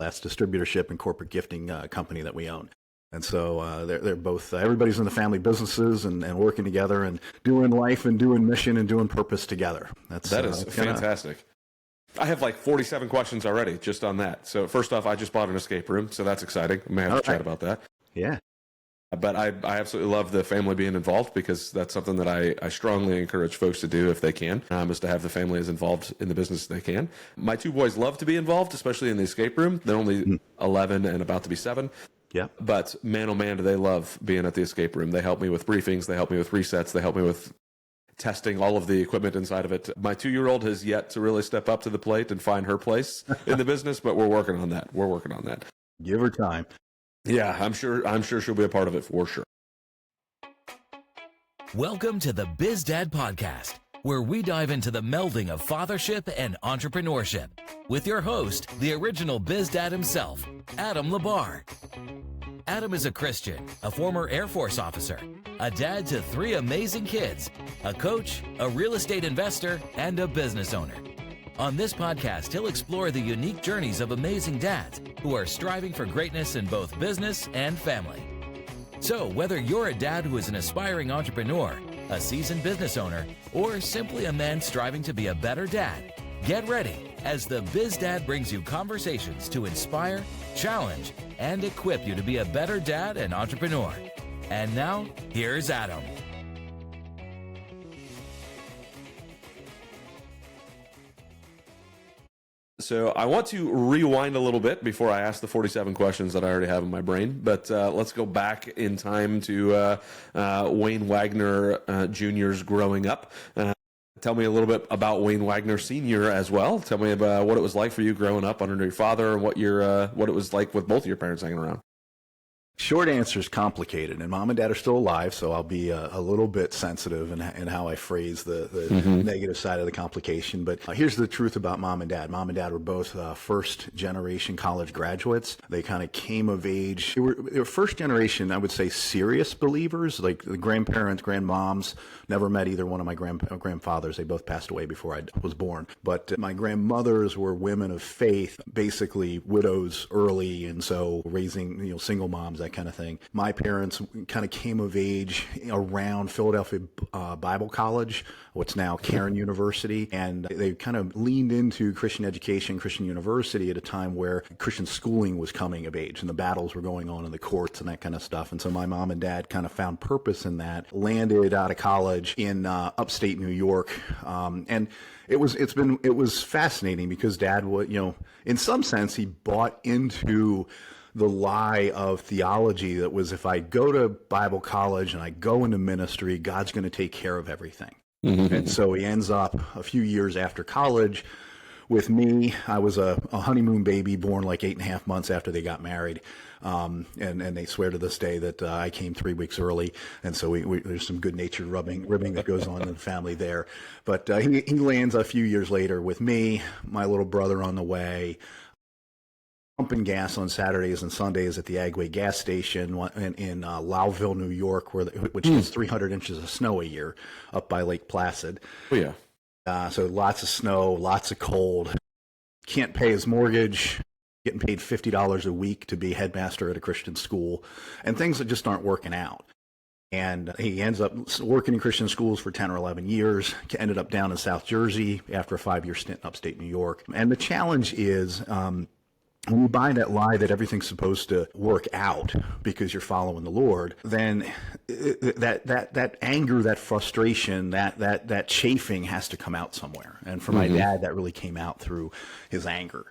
That's distributorship and corporate gifting company that we own. And so they're both, everybody's in the family businesses and working together and doing life and doing mission and doing purpose together. That is fantastic. I have like 47 questions already just on that. So first off, I just bought an escape room, so that's exciting. I may have to chat about that. Yeah. But I absolutely love the family being involved, because that's something that I strongly encourage folks to do if they can, is to have the family as involved in the business as they can. My two boys love to be involved, especially in the escape room. They're only 11 and about to be 7. Yeah. But man, oh man, do they love being at the escape room. They help me with briefings. They help me with resets. They help me with testing all of the equipment inside of it. My 2-year-old has yet to really step up to the plate and find her place in the business, but we're working on that. Give her time. Yeah, I'm sure she'll be a part of it for sure. Welcome to the BizDad Podcast, where we dive into the melding of fathership and entrepreneurship with your host, the original BizDad himself, Adam Labar. Adam is a Christian, a former Air Force officer, a dad to 3 amazing kids, a coach, a real estate investor, and a business owner. On this podcast, he'll explore the unique journeys of amazing dads who are striving for greatness in both business and family. So whether you're a dad who is an aspiring entrepreneur, a seasoned business owner, or simply a man striving to be a better dad, get ready as the BizDad brings you conversations to inspire, challenge, and equip you to be a better dad and entrepreneur. And now, here's Adam. So I want to rewind a little bit before I ask the 47 questions that I already have in my brain, but let's go back in time to Wayne Wagner Jr.'s growing up. Tell me a little bit about Wayne Wagner Sr. as well. Tell me about what it was like for you growing up under your father, and what it was like with both of your parents hanging around. Short answer is complicated, and mom and dad are still alive, so I'll be a little bit sensitive in how I phrase the negative side of the complication. But here's the truth about mom and dad. Mom and dad were both first generation college graduates. They kind of came of age. They were first generation, I would say, serious believers. Like the grandparents, grandmoms, never met either one of my grandfathers. They both passed away before I was born. But my grandmothers were women of faith, basically widows early, and so raising single moms, that kind of thing. My parents kind of came of age around Philadelphia Bible College, what's now Cairn University, and they kind of leaned into Christian education, Christian university at a time where Christian schooling was coming of age and the battles were going on in the courts and that kind of stuff. And so my mom and dad kind of found purpose in that, landed out of college in upstate New York, and it was fascinating because dad would, in some sense, he bought into the lie of theology that was, if I go to Bible college and I go into ministry, God's going to take care of everything. Mm-hmm. And so he ends up a few years after college with me. I was a honeymoon baby born like 8.5 months after they got married. And they swear to this day that I came 3 weeks early. And so there's some good natured ribbing that goes on in the family there. But he lands a few years later with me, my little brother on the way, pumping gas on Saturdays and Sundays at the Agway gas station in Lowville, New York, which gets 300 inches of snow a year up by Lake Placid. Oh, yeah. So lots of snow, lots of cold. Can't pay his mortgage, getting paid $50 a week to be headmaster at a Christian school, and things that just aren't working out. And he ends up working in Christian schools for 10 or 11 years, ended up down in South Jersey after a 5-year stint in upstate New York. And the challenge is, when you buy that lie that everything's supposed to work out because you're following the Lord, then that anger, that frustration, that chafing has to come out somewhere. And for my dad, that really came out through his anger.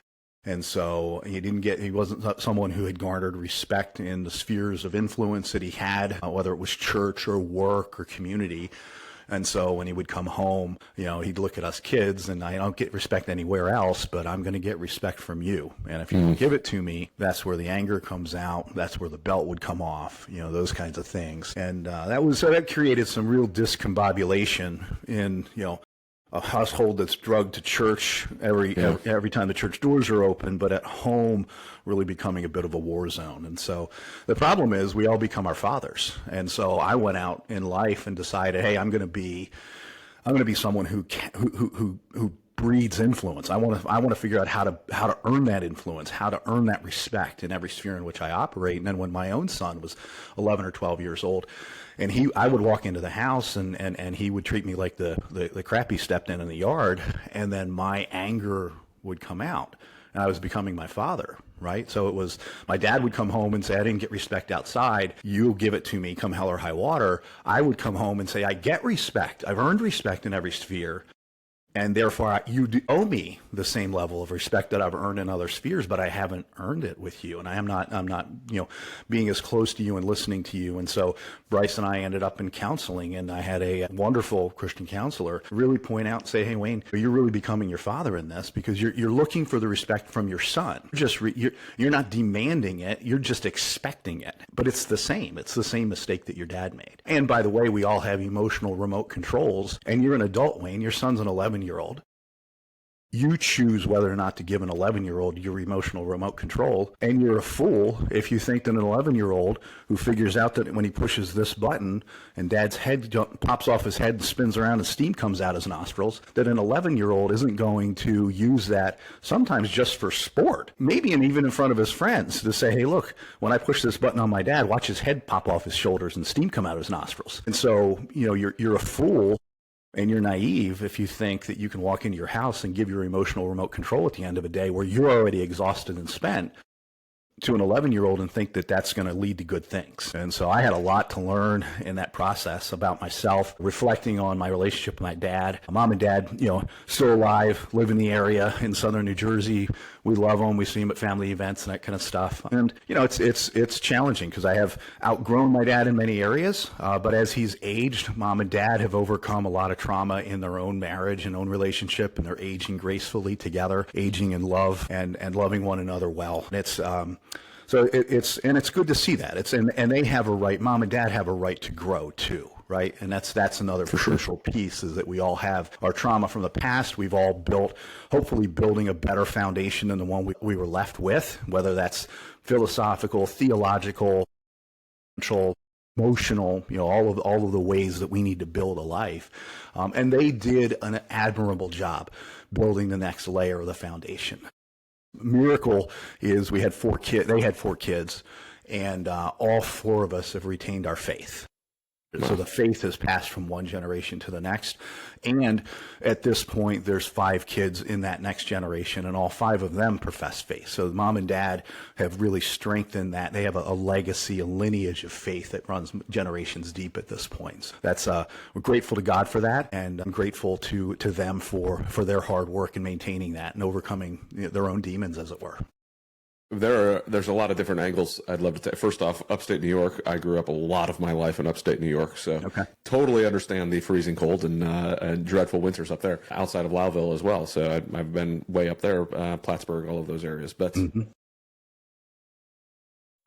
And so he wasn't someone who had garnered respect in the spheres of influence that he had, whether it was church or work or community. And so when he would come home, he'd look at us kids, and I don't get respect anywhere else, but I'm going to get respect from you. And if you don't give it to me, that's where the anger comes out. That's where the belt would come off, those kinds of things. And that created some real discombobulation in, a household that's drugged to church every time the church doors are open, but at home really becoming a bit of a war zone. And so the problem is we all become our fathers. And so I went out in life and decided, hey, I'm going to be someone who breeds influence. I want to figure out how to earn that influence, how to earn that respect in every sphere in which I operate. And then when my own son was 11 or 12 years old, and I would walk into the house and he would treat me like the crap he stepped in the yard, and then my anger would come out, and I was becoming my father, right? So it was, my dad would come home and say, I didn't get respect outside. You'll give it to me come hell or high water. I would come home and say, I get respect. I've earned respect in every sphere. And therefore, you owe me the same level of respect that I've earned in other spheres, but I haven't earned it with you. And I'm not, being as close to you and listening to you. And so Bryce and I ended up in counseling, and I had a wonderful Christian counselor really point out and say, hey, Wayne, you're really becoming your father in this, because you're looking for the respect from your son. You're not demanding it. You're just expecting it. But it's the same. It's the same mistake that your dad made. And by the way, we all have emotional remote controls, and you're an adult, Wayne. Your son's an 11-year-old. You choose whether or not to give an 11-year-old your emotional remote control, and you're a fool if you think that an 11-year-old who figures out that when he pushes this button and dad's head pops off his head and spins around and steam comes out his nostrils, that an 11-year-old isn't going to use that sometimes just for sport, maybe and even in front of his friends, to say, hey, look, when I push this button on my dad, watch his head pop off his shoulders and steam come out of his nostrils. And so, you're a fool. And you're naive if you think that you can walk into your house and give your emotional remote control at the end of a day where you're already exhausted and spent to an 11-year-old and think that that's going to lead to good things. And so I had a lot to learn in that process about myself, reflecting on my relationship with my dad. My mom and dad, still alive, live in the area in southern New Jersey. We love them. We see them at family events and that kind of stuff. And, it's challenging because I have outgrown my dad in many areas. But as he's aged, mom and dad have overcome a lot of trauma in their own marriage and own relationship, and they're aging gracefully together, aging in love and loving one another well. And it's, it's good to see that. And they have a right, mom and dad have a right to grow too. Right. And that's another crucial piece, is that we all have our trauma from the past. We've all hopefully building a better foundation than the one we were left with, whether that's philosophical, theological, emotional, all of the ways that we need to build a life. And they did an admirable job building the next layer of the foundation. Miracle is they had 4 kids, and all 4 of us have retained our faith. So the faith has passed from one generation to the next. And at this point, there's 5 kids in that next generation, and all 5 of them profess faith. So mom and dad have really strengthened that. They have a legacy, a lineage of faith that runs generations deep at this point. So we're grateful to God for that, and I'm grateful to them for their hard work in maintaining that and overcoming their own demons, as it were. There's a lot of different angles I'd love to take. First off, upstate New York. I grew up a lot of my life in upstate New York, so Totally understand the freezing cold and dreadful winters up there. Outside of Lowville as well, so I've been way up there, Plattsburgh, all of those areas. But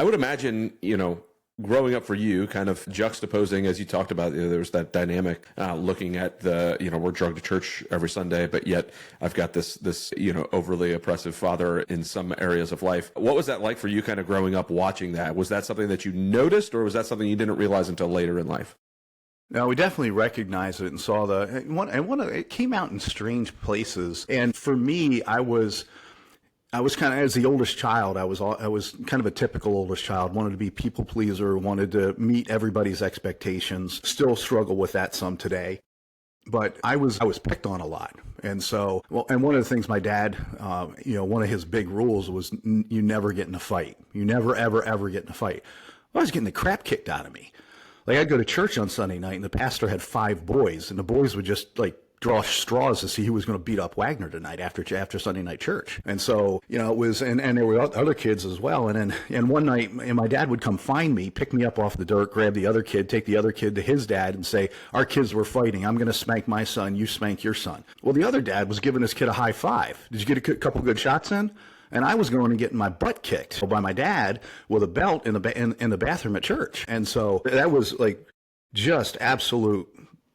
I would imagine, growing up for you, kind of juxtaposing, as you talked about, there's that dynamic looking at we're drugged to church every Sunday, but yet I've got this overly oppressive father in some areas of life. What was that like for you, kind of growing up watching that? Was that something that you noticed, or was that something you didn't realize until later in life? No, we definitely recognized it and saw it came out in strange places. And for me, I was kind of, as the oldest child, I was kind of a typical oldest child, wanted to be people pleaser, wanted to meet everybody's expectations, still struggle with that some today. But I was picked on a lot. And so, and one of the things my dad, one of his big rules was you never get in a fight. You never, ever, ever get in a fight. Well, I was getting the crap kicked out of me. Like, I'd go to church on Sunday night, and the pastor had 5 boys, and the boys would just draw straws to see who was going to beat up Wagner tonight after Sunday night church. And so, it was, and there were other kids as well. And one night, and my dad would come find me, pick me up off the dirt, grab the other kid, take the other kid to his dad and say, our kids were fighting. I'm going to spank my son. You spank your son. Well, the other dad was giving his kid a high five. Did you get a couple good shots in? And I was going and getting my butt kicked by my dad with a belt in the bathroom at church. And so that was just absolute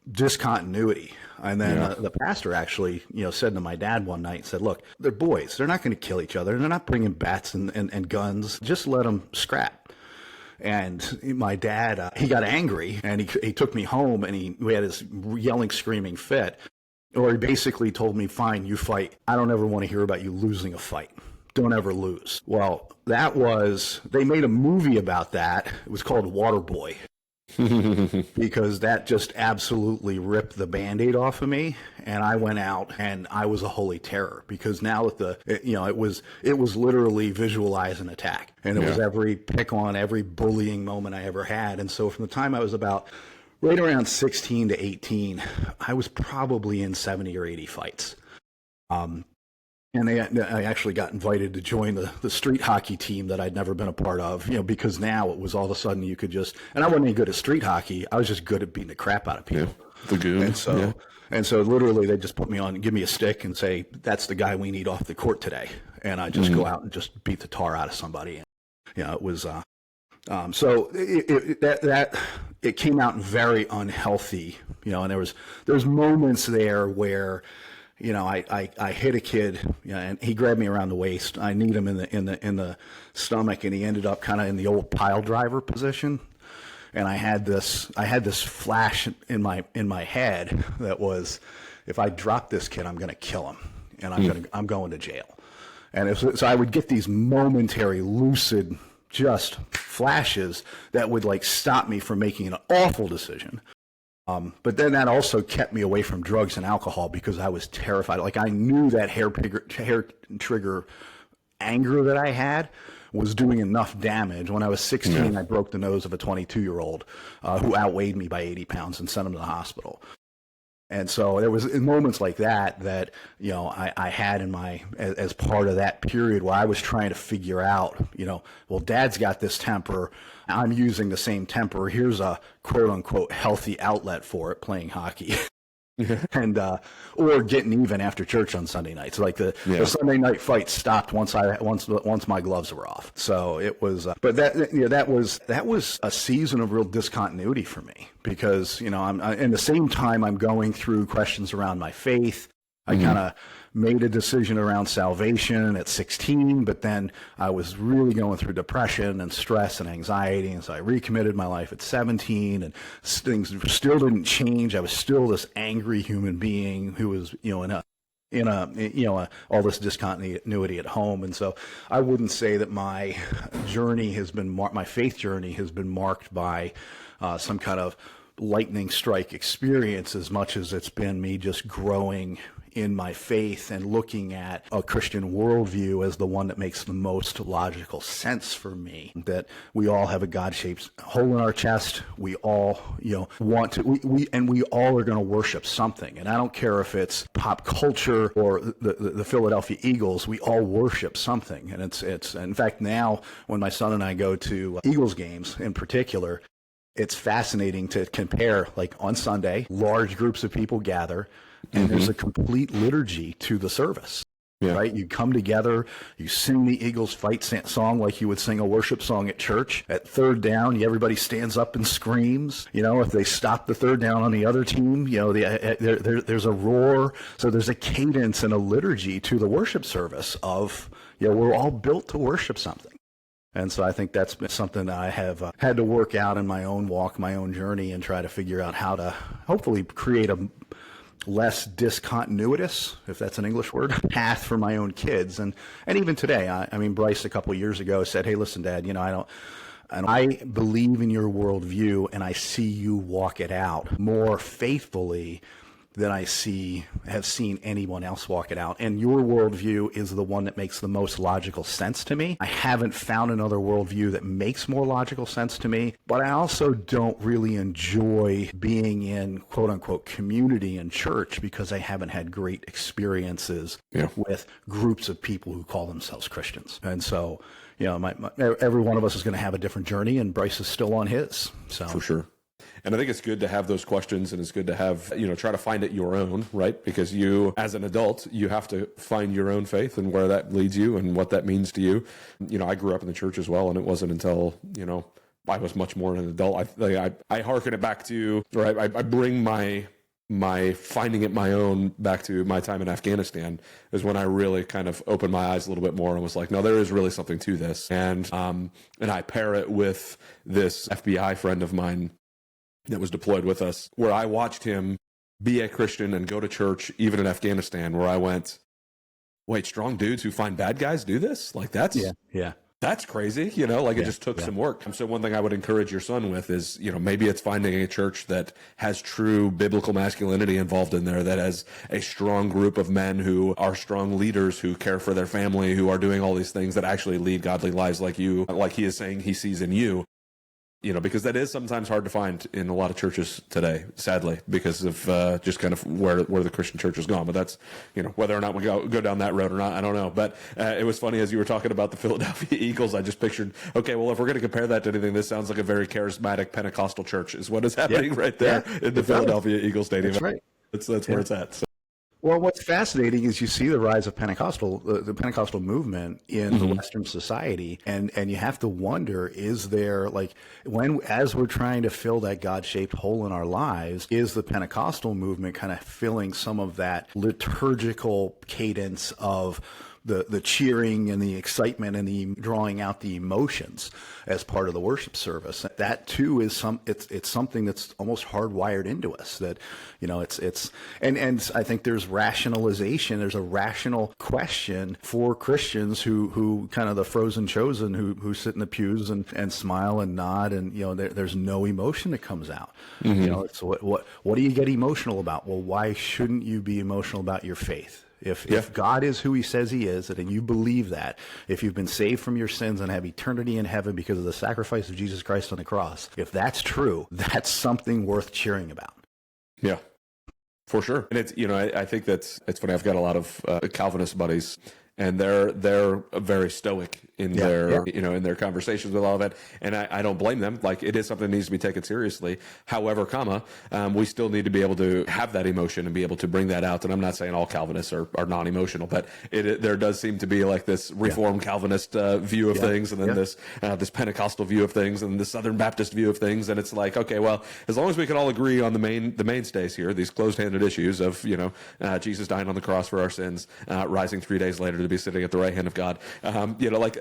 discontinuity. And then the pastor actually, said to my dad one night, said, look, they're boys. They're not going to kill each other. They're not bringing bats and guns. Just let them scrap. And my dad, he got angry, and he took me home, and we had this yelling, screaming fit. Or he basically told me, fine, you fight. I don't ever want to hear about you losing a fight. Don't ever lose. Well, they made a movie about that. It was called Waterboy. Because that just absolutely ripped the Band-Aid off of me, and I went out and I was a holy terror, because now it was literally visualize an attack, and it was every pick on, every bullying moment I ever had. And so from the time I was about right around 16 to 18, I was probably in 70 or 80 fights. And I actually got invited to join the street hockey team that I'd never been a part of, because now it was all of a sudden you could just, and I wasn't any good at street hockey. I was just good at beating the crap out of people. Yeah, the goon. And so literally they just put me on and give me a stick and say, that's the guy we need off the court today. And I just go out and just beat the tar out of somebody. And, it was, so it came out very unhealthy, and there's moments there where, I hit a kid, and he grabbed me around the waist. I kneed him in the stomach, and he ended up kind of in the old pile driver position. And I had this flash in my head that was, if I drop this kid, I'm going to kill him, and I'm going to jail. And so I would get these momentary lucid just flashes that would stop me from making an awful decision. But then that also kept me away from drugs and alcohol, because I was terrified. I knew that hair trigger anger that I had was doing enough damage. When I was 16, I broke the nose of a 22-year-old who outweighed me by 80 pounds and sent him to the hospital. And so there was moments like that I had as part of that period where I was trying to figure out, well, Dad's got this temper. I'm using the same temper. Here's a quote unquote healthy outlet for it, playing hockey. And or getting even after church on Sunday nights. The Sunday night fight stopped once my gloves were off. So it was, but that was a season of real discontinuity for me, because I'm in the same time I'm going through questions around my faith. I kind of made a decision around salvation at 16, but then I was really going through depression and stress and anxiety, and so I recommitted my life at 17, and things still didn't change. I was still this angry human being who was, all this discontinuity at home. And so I wouldn't say that my journey has been my faith journey has been marked by some kind of lightning strike experience, as much as it's been me just growing in my faith and looking at a Christian worldview as the one that makes the most logical sense for me. That we all have a God-shaped hole in our chest. We all, want to, we all are going to worship something. And I don't care if it's pop culture or the Philadelphia Eagles. We all worship something. And it's in fact, now when my son and I go to Eagles games in particular, it's fascinating to compare. On Sunday, large groups of people gather, and there's a complete liturgy to the service, right? You come together, you sing the Eagles fight song like you would sing a worship song at church. At third down, everybody stands up and screams. If they stop the third down on the other team, there's a roar. So there's a cadence and a liturgy to the worship service of, we're all built to worship something. And so I think that's been something that I have had to work out in my own walk, my own journey, and try to figure out how to hopefully create a less discontinuous, if that's an English word, path for my own kids. And even today, I mean, Bryce a couple of years ago said, "Hey, listen, Dad, I believe in your worldview, and I see you walk it out more faithfully than I have seen anyone else walk it out. And your worldview is the one that makes the most logical sense to me. I haven't found another worldview that makes more logical sense to me, but I also don't really enjoy being in quote unquote community and church, because I haven't had great experiences with groups of people who call themselves Christians." And so, every one of us is going to have a different journey, and Bryce is still on his. So for sure. And I think it's good to have those questions, and it's good to have, try to find it your own, right? Because you, as an adult, you have to find your own faith and where that leads you and what that means to you. I grew up in the church as well, and it wasn't until, I was much more an adult. I hearken it back to, or I bring my finding it my own back to my time in Afghanistan, is when I really kind of opened my eyes a little bit more and was like, no, there is really something to this. And I pair it with this FBI friend of mine that was deployed with us, where I watched him be a Christian and go to church, even in Afghanistan, where I went, wait, strong dudes who find bad guys do this? Like that's crazy, it just took some work. So one thing I would encourage your son with is, maybe it's finding a church that has true biblical masculinity involved in there, that has a strong group of men who are strong leaders, who care for their family, who are doing all these things that actually lead godly lives like he is saying he sees in you. Because that is sometimes hard to find in a lot of churches today, sadly, because of just kind of where the Christian church has gone. But that's, whether or not we go down that road or not, I don't know. But it was funny as you were talking about the Philadelphia Eagles, I just pictured, okay, well, if we're going to compare that to anything, this sounds like a very charismatic Pentecostal church is what is happening right there in the Philadelphia Eagles Stadium. That's right. That's where it's at. So. Well, what's fascinating is you see the rise of the Pentecostal movement in the Western society, and you have to wonder, is there, as we're trying to fill that God-shaped hole in our lives, is the Pentecostal movement kind of filling some of that liturgical cadence of the cheering and the excitement and the drawing out the emotions as part of the worship service? That too is it's something that's almost hardwired into us, that, and I think there's rationalization. There's a rational question for Christians who kind of the frozen chosen who sit in the pews and smile and nod, and, there's no emotion that comes out. It's what do you get emotional about? Well, why shouldn't you be emotional about your faith? If God is who he says he is, and you believe that, if you've been saved from your sins and have eternity in heaven because of the sacrifice of Jesus Christ on the cross, if that's true, that's something worth cheering about. Yeah, for sure. And it's, I think it's funny. I've got a lot of Calvinist buddies, and they're very stoic in their conversations with all of it. And I don't blame them. Like, it is something that needs to be taken seriously. However, we still need to be able to have that emotion and be able to bring that out. And I'm not saying all Calvinists are non-emotional, but there does seem to be like this Reformed Calvinist view of things, and then this Pentecostal view of things, and the Southern Baptist view of things. And it's like, okay, well, as long as we can all agree on the mainstays here, these closed-handed issues of, Jesus dying on the cross for our sins, rising 3 days later to be sitting at the right hand of God.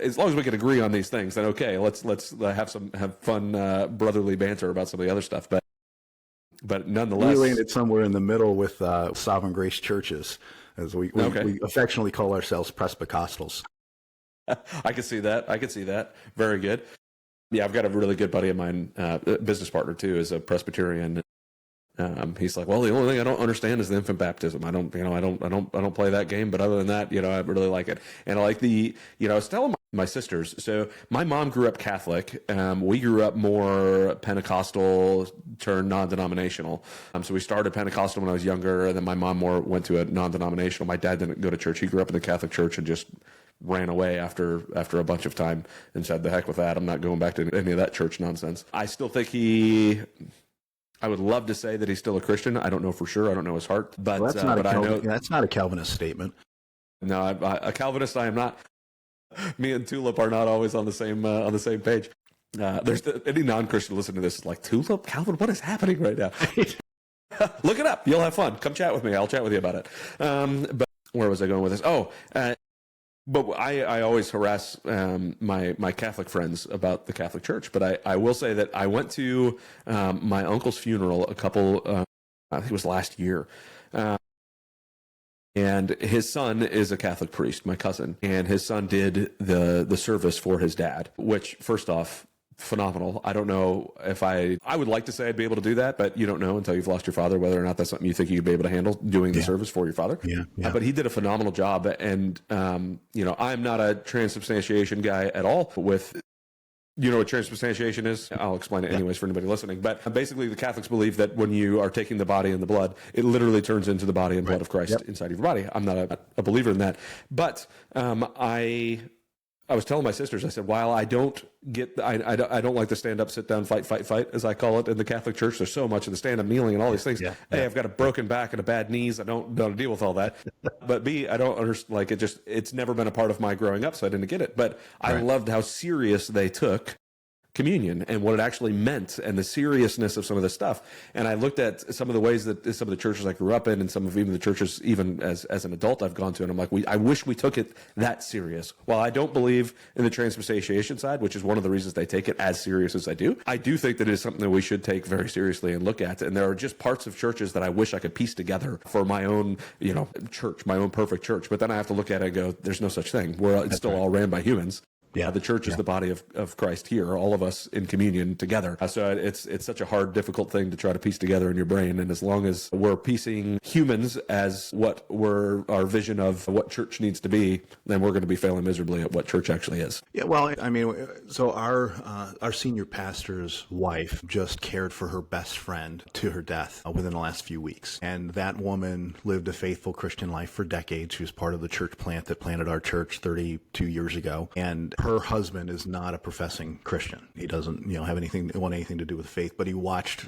As long as we can agree on these things, then okay, let's have fun brotherly banter about some of the other stuff. But nonetheless, we landed somewhere in the middle with Sovereign Grace churches, as we affectionately call ourselves Presbycostals. I can see that. Very good. Yeah, I've got a really good buddy of mine, business partner too, is a Presbyterian. He's like, well, the only thing I don't understand is the infant baptism. I don't play that game, but other than that, I really like it. And I like I was telling my sisters, so my mom grew up Catholic. We grew up more Pentecostal turned non-denominational. So we started Pentecostal when I was younger, and then my mom more went to a non-denominational. My dad didn't go to church. He grew up in the Catholic Church and just ran away after a bunch of time and said, the heck with that. I'm not going back to any of that church nonsense. I still think I would love to say that he's still a Christian. I don't know for sure. I don't know his heart, but well, that's not a Calvinist statement. No, a Calvinist I am not. Me and Tulip are not always on the same page. There's any non-Christian listening to this is like, Tulip, Calvin, what is happening right now? Look it up. You'll have fun. Come chat with me. I'll chat with you about it. But where was I going with this? But I always harass my Catholic friends about the Catholic Church. But I will say that I went to my uncle's funeral I think it was last year. And his son is a Catholic priest, my cousin. And his son did the service for his dad, which, first off, phenomenal. I don't know if I would like to say I'd be able to do that, but you don't know until you've lost your father whether or not that's something you think you'd be able to handle, doing the service for your father. But he did a phenomenal job. And, I'm not a transubstantiation guy at all. With, what transubstantiation is? I'll explain it anyways for anybody listening. But basically, the Catholics believe that when you are taking the body and the blood, it literally turns into the body and blood of Christ inside of your body. I'm not a believer in that. But I was telling my sisters, I said, while I don't like the stand up, sit down, fight, as I call it in the Catholic Church. There's so much of the stand up, kneeling, and all these things. A, I've got a broken back and a bad knees. I don't know how to deal with all that. But B, I don't understand. It's never been a part of my growing up, so I didn't get it. But I loved how serious they took communion and what it actually meant and the seriousness of some of this stuff. And I looked at some of the ways that some of the churches I grew up in and some of even the churches, even as an adult, I've gone to, and I'm like, I wish we took it that serious. While I don't believe in the transubstantiation side, which is one of the reasons they take it as serious as I do think that it is something that we should take very seriously and look at. And there are just parts of churches that I wish I could piece together for my own, church, my own perfect church. But then I have to look at it and go, there's no such thing. It's still all ran by humans. Yeah, the church is the body of Christ here, all of us in communion together. So it's such a hard, difficult thing to try to piece together in your brain. And as long as we're piecing humans as what our vision of what church needs to be, then we're going to be failing miserably at what church actually is. Yeah, well, I mean, so our senior pastor's wife just cared for her best friend to her death within the last few weeks. And that woman lived a faithful Christian life for decades. She was part of the church plant that planted our church 32 years ago. And her husband is not a professing Christian. He doesn't, want anything to do with faith, but he watched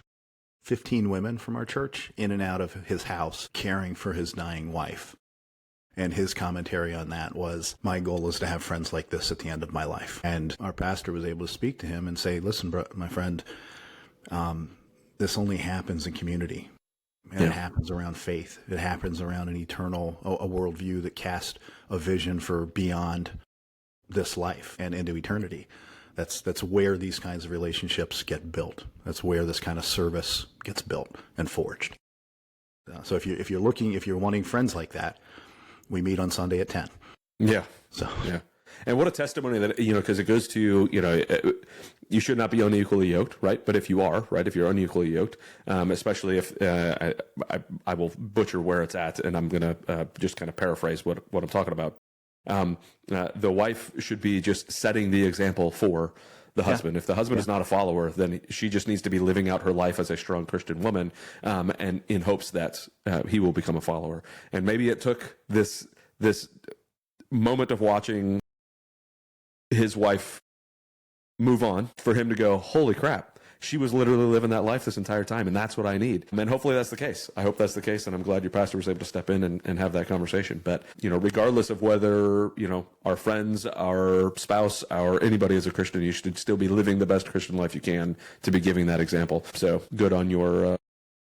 15 women from our church in and out of his house caring for his dying wife. And his commentary on that was, my goal is to have friends like this at the end of my life. And our pastor was able to speak to him and say, listen, my friend, this only happens in community. And it happens around faith. It happens around an eternal, a worldview that casts a vision for beyond this life and into eternity. That's where these kinds of relationships get built. That's where this kind of service gets built and forged. So if you're wanting friends like that, we meet on Sunday at 10. Yeah. So yeah. And what a testimony that, because it goes to, you should not be unequally yoked, right? But if you are, right, if you're unequally yoked, especially if I will butcher where it's at, and I'm going to just kind of paraphrase what I'm talking about. The wife should be just setting the example for the husband. If the husband is not a follower, then she just needs to be living out her life as a strong Christian woman, and in hopes that he will become a follower. And maybe it took this moment of watching his wife move on for him to go, holy crap. She was literally living that life this entire time, and that's what I need. And hopefully that's the case. I hope that's the case, and I'm glad your pastor was able to step in and have that conversation. But, regardless of whether, our friends, our spouse, or anybody is a Christian, you should still be living the best Christian life you can to be giving that example. So good on your...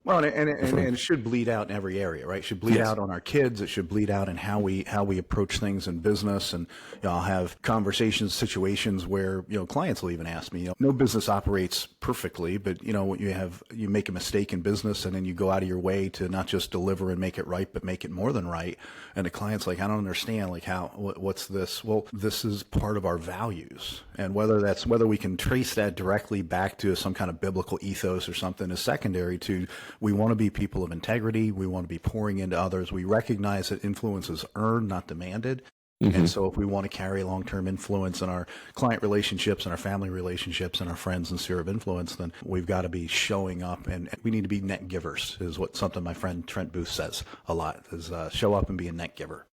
Well, and it should bleed out in every area, right? It should bleed out on our kids. It should bleed out in how we approach things in business. And I'll have conversations, situations where clients will even ask me. No business operates perfectly, but you make a mistake in business, and then you go out of your way to not just deliver and make it right, but make it more than right. And the client's like, I don't understand. Like, what's this? Well, this is part of our values, and whether we can trace that directly back to some kind of biblical ethos or something is secondary to. We want to be people of integrity. We want to be pouring into others. We recognize that influence is earned, not demanded. Mm-hmm. And so if we want to carry long-term influence in our client relationships and our family relationships and our friends and sphere of influence, then we've got to be showing up, and we need to be net givers, is what something my friend Trent Booth says a lot, is show up and be a net giver.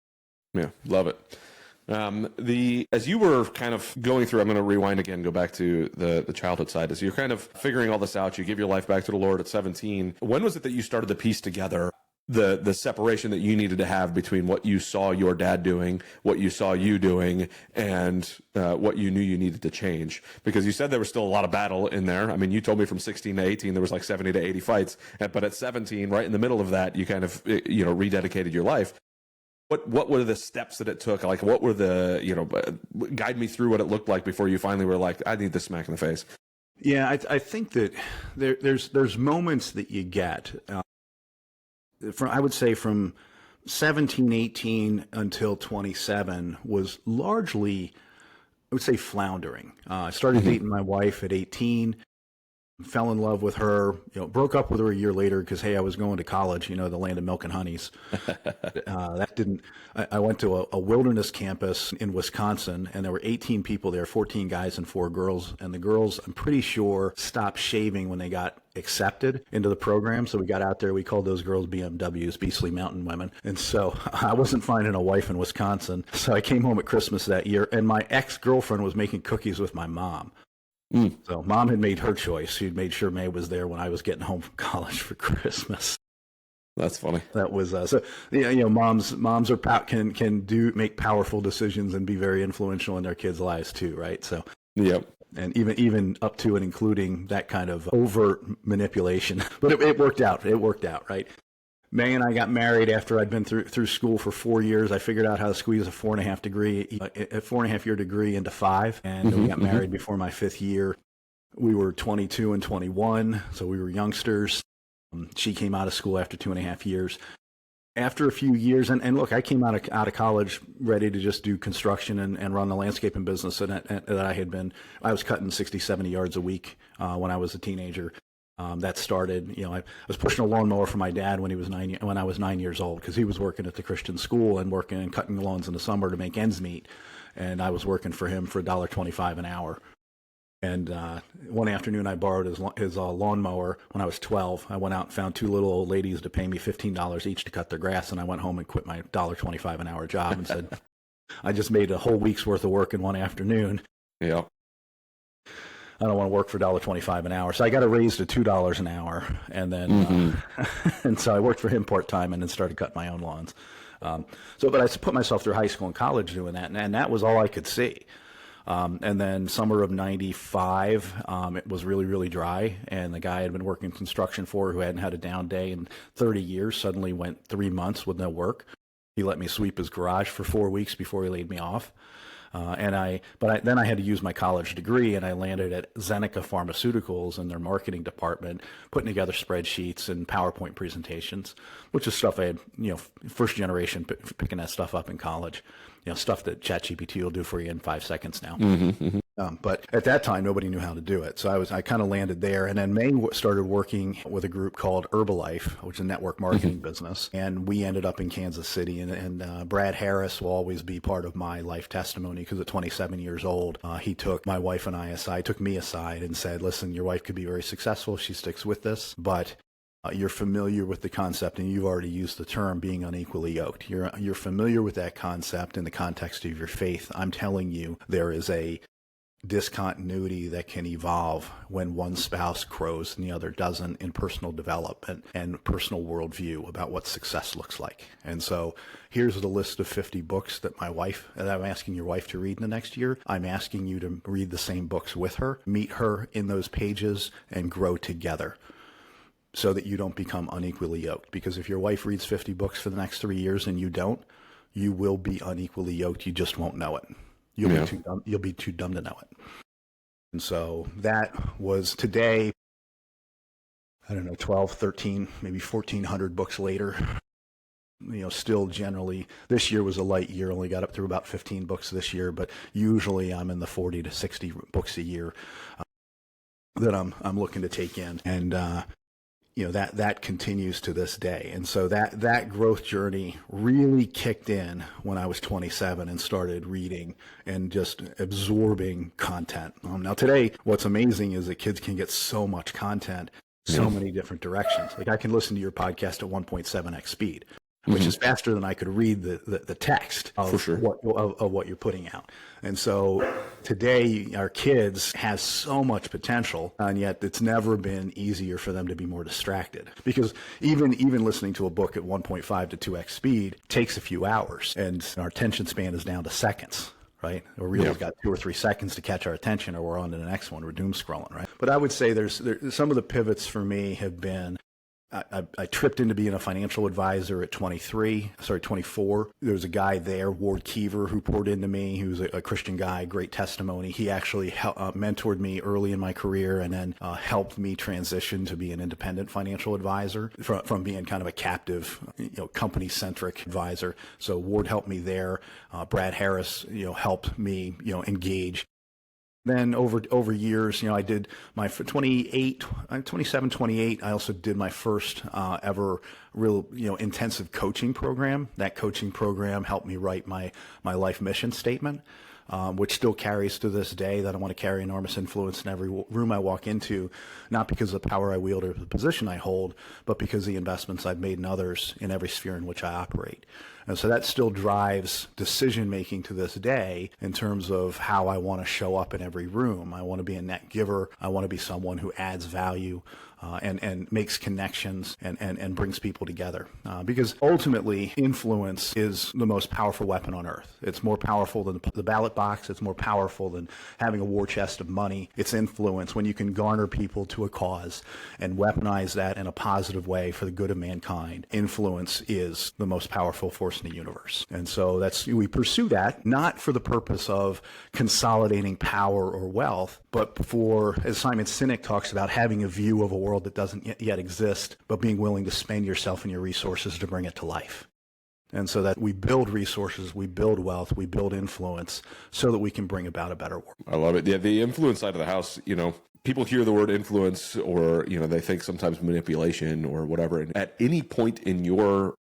Yeah, love it. As you were kind of going through, I'm going to rewind again, go back to the childhood side. As you're kind of figuring all this out, you give your life back to the Lord at 17. When was it that you started to piece together the separation that you needed to have between what you saw your dad doing, what you saw you doing, and what you knew you needed to change? Because you said there was still a lot of battle in there. I mean, you told me from 16 to 18, there was like 70 to 80 fights. But at 17, right in the middle of that, you kind of, rededicated your life. What were the steps that it took? Like, what were guide me through what it looked like before you finally were like, I need this smack in the face. Yeah, I think that there's moments that you get I would say from 17, 18 until 27 was largely, I would say, floundering. I started dating my wife at 18. Fell in love with her, broke up with her a year later because, hey, I was going to college, the land of milk and honeys. I went to a wilderness campus in Wisconsin, and there were 18 people there, 14 guys and 4 girls. And the girls, I'm pretty sure, stopped shaving when they got accepted into the program. So we got out there, we called those girls BMWs, Beastly Mountain Women. And so I wasn't finding a wife in Wisconsin. So I came home at Christmas that year, and my ex-girlfriend was making cookies with my mom. So mom had made her choice. She'd made sure May was there when I was getting home from college for Christmas. That's funny. That was moms are can make powerful decisions and be very influential in their kids' lives too, right? So Yep. And even up to and including that kind of overt manipulation. But it worked out. It worked out, right? May and I got married after I'd been through school for 4 years. I figured out how to squeeze a 4.5 year degree into 5, and we got married before my 5th year. We were 22 and 21, so we were youngsters. She came out of school after 2.5 years. After a few years, and look, I came out of college ready to just do construction and run the landscaping business that I was cutting 60, 70 yards a week when I was a teenager. That started, I was pushing a lawnmower for my dad when I was 9 years old, because he was working at the Christian school and working and cutting lawns in the summer to make ends meet. And I was working for him for $1.25 an hour. And one afternoon I borrowed his lawnmower when I was 12. I went out and found 2 little old ladies to pay me $15 each to cut their grass. And I went home and quit my $1.25 an hour job and said, I just made a whole week's worth of work in one afternoon. Yeah. I don't want to work for $1.25 an hour. So I got a raise to $2 an hour. And then, and so I worked for him part-time and then started cutting my own lawns. But I put myself through high school and college doing that. And that was all I could see. And then summer of 95, it was really, really dry. And the guy I had been working construction for, who hadn't had a down day in 30 years, suddenly went 3 months with no work. He let me sweep his garage for 4 weeks before he laid me off. Then I had to use my college degree, and I landed at Zeneca Pharmaceuticals in their marketing department, putting together spreadsheets and PowerPoint presentations, which is stuff I had, first generation picking that stuff up in college, stuff that ChatGPT will do for you in 5 seconds now. But at that time, nobody knew how to do it. So I kind of landed there. And then May started working with a group called Herbalife, which is a network marketing business. And we ended up in Kansas City. And Brad Harris will always be part of my life testimony, because at 27 years old, he took my wife and I aside, took me aside and said, listen, your wife could be very successful if she sticks with this, but you're familiar with the concept, and you've already used the term being unequally yoked. You're familiar with that concept in the context of your faith. I'm telling you, there is a discontinuity that can evolve when one spouse grows and the other doesn't in personal development and personal worldview about what success looks like. And so here's the list of 50 books that I'm asking your wife to read in the next year. I'm asking you to read the same books with her, meet her in those pages, and grow together, so that you don't become unequally yoked. Because if your wife reads 50 books for the next 3 years and you don't, you will be unequally yoked. You just won't know it. You'll be too dumb to know it. And so that was today, 12, 13, maybe 1,400 books later. Still generally, this year was a light year, only got up through about 15 books this year, but usually I'm in the 40 to 60 books a year that I'm looking to take in. And, that continues to this day. And so that growth journey really kicked in when I was 27 and started reading and just absorbing content. Now today, what's amazing is that kids can get so much content, so many different directions. Like I can listen to your podcast at 1.7x speed, which is faster than I could read the text of what you're putting out. And so today our kids have so much potential, and yet it's never been easier for them to be more distracted, because even listening to a book at 1.5 to 2x speed takes a few hours, and our attention span is down to seconds. Right? A reel's got 2 or 3 seconds to catch our attention, or we're on to the next one. We're doom scrolling, right? But I would say there's some of the pivots for me have been, I tripped into being a financial advisor at 24. There was a guy there, Ward Keever, who poured into me. He was a Christian guy, great testimony. He actually mentored me early in my career, and then helped me transition to be an independent financial advisor from being kind of a captive, company-centric advisor. So Ward helped me there. Brad Harris, helped me, engage. Then over years, I did my 27, 28. I also did my first ever real, intensive coaching program. That coaching program helped me write my life mission statement, which still carries to this day, that I want to carry enormous influence in every room I walk into, not because of the power I wield or the position I hold, but because of the investments I've made in others in every sphere in which I operate. And so that still drives decision making to this day in terms of how I want to show up in every room. I want to be a net giver. I want to be someone who adds value. And makes connections and brings people together. Because ultimately, influence is the most powerful weapon on earth. It's more powerful than the ballot box. It's more powerful than having a war chest of money. It's influence when you can garner people to a cause and weaponize that in a positive way for the good of mankind. Influence is the most powerful force in the universe. And so we pursue that not for the purpose of consolidating power or wealth, but for, as Simon Sinek talks about, having a view of a world that doesn't yet exist, but being willing to spend yourself and your resources to bring it to life. And so that we build resources, we build wealth, we build influence so that we can bring about a better world. I love it. Yeah, the influence side of the house, people hear the word influence or, they think sometimes manipulation or whatever. And at any point in your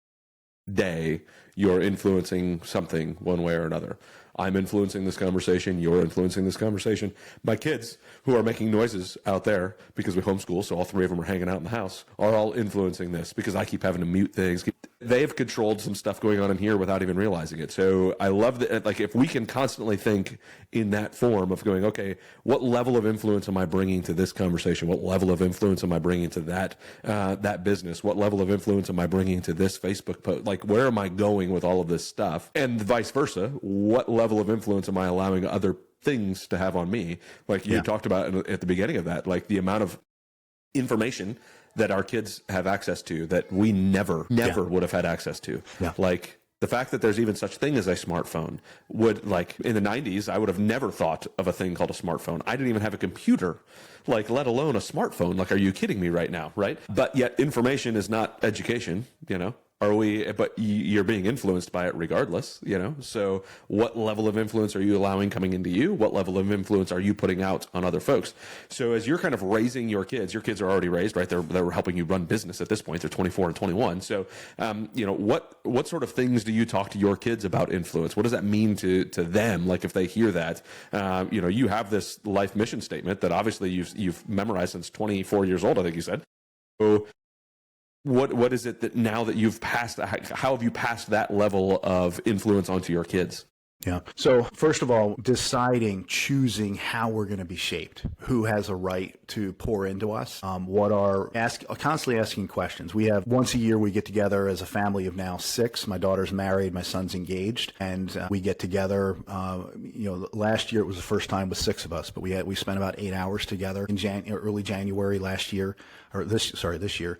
day, you're influencing something one way or another. I'm influencing this conversation. You're influencing this conversation. My kids, who are making noises out there because we homeschool, so all three of them are hanging out in the house, are all influencing this because I keep having to mute things. They've controlled some stuff going on in here without even realizing it. So I love that, like, if we can constantly think in that form of going, okay, what level of influence am I bringing to this conversation? What level of influence am I bringing to that business? What level of influence am I bringing to this Facebook post? Like, where am I going with all of this stuff? And vice versa, what level of influence am I allowing other things to have on me? Like you talked about at the beginning of that, like the amount of information that our kids have access to that we never would have had access to. Yeah. Like the fact that there's even such thing as a smartphone would, like, in the 90s, I would have never thought of a thing called a smartphone. I didn't even have a computer, like, let alone a smartphone. Like, are you kidding me right now? Right. But yet information is not education, but you're being influenced by it regardless, So what level of influence are you allowing coming into you? What level of influence are you putting out on other folks? So as you're kind of raising your kids are already raised, right? They're helping you run business at this point. They're 24 and 21. So, what sort of things do you talk to your kids about influence? What does that mean to them? Like, if they hear that, you have this life mission statement that obviously you've memorized since 24 years old, I think you said. So, what is it that now that you've passed, how have you passed that level of influence onto your kids? Yeah. So first of all, choosing how we're going to be shaped, who has a right to pour into us, constantly asking questions. We have once a year, we get together as a family of now 6. My daughter's married, my son's engaged, and we get together. Last year it was the first time with 6 of us, but we spent about 8 hours together in early January this year.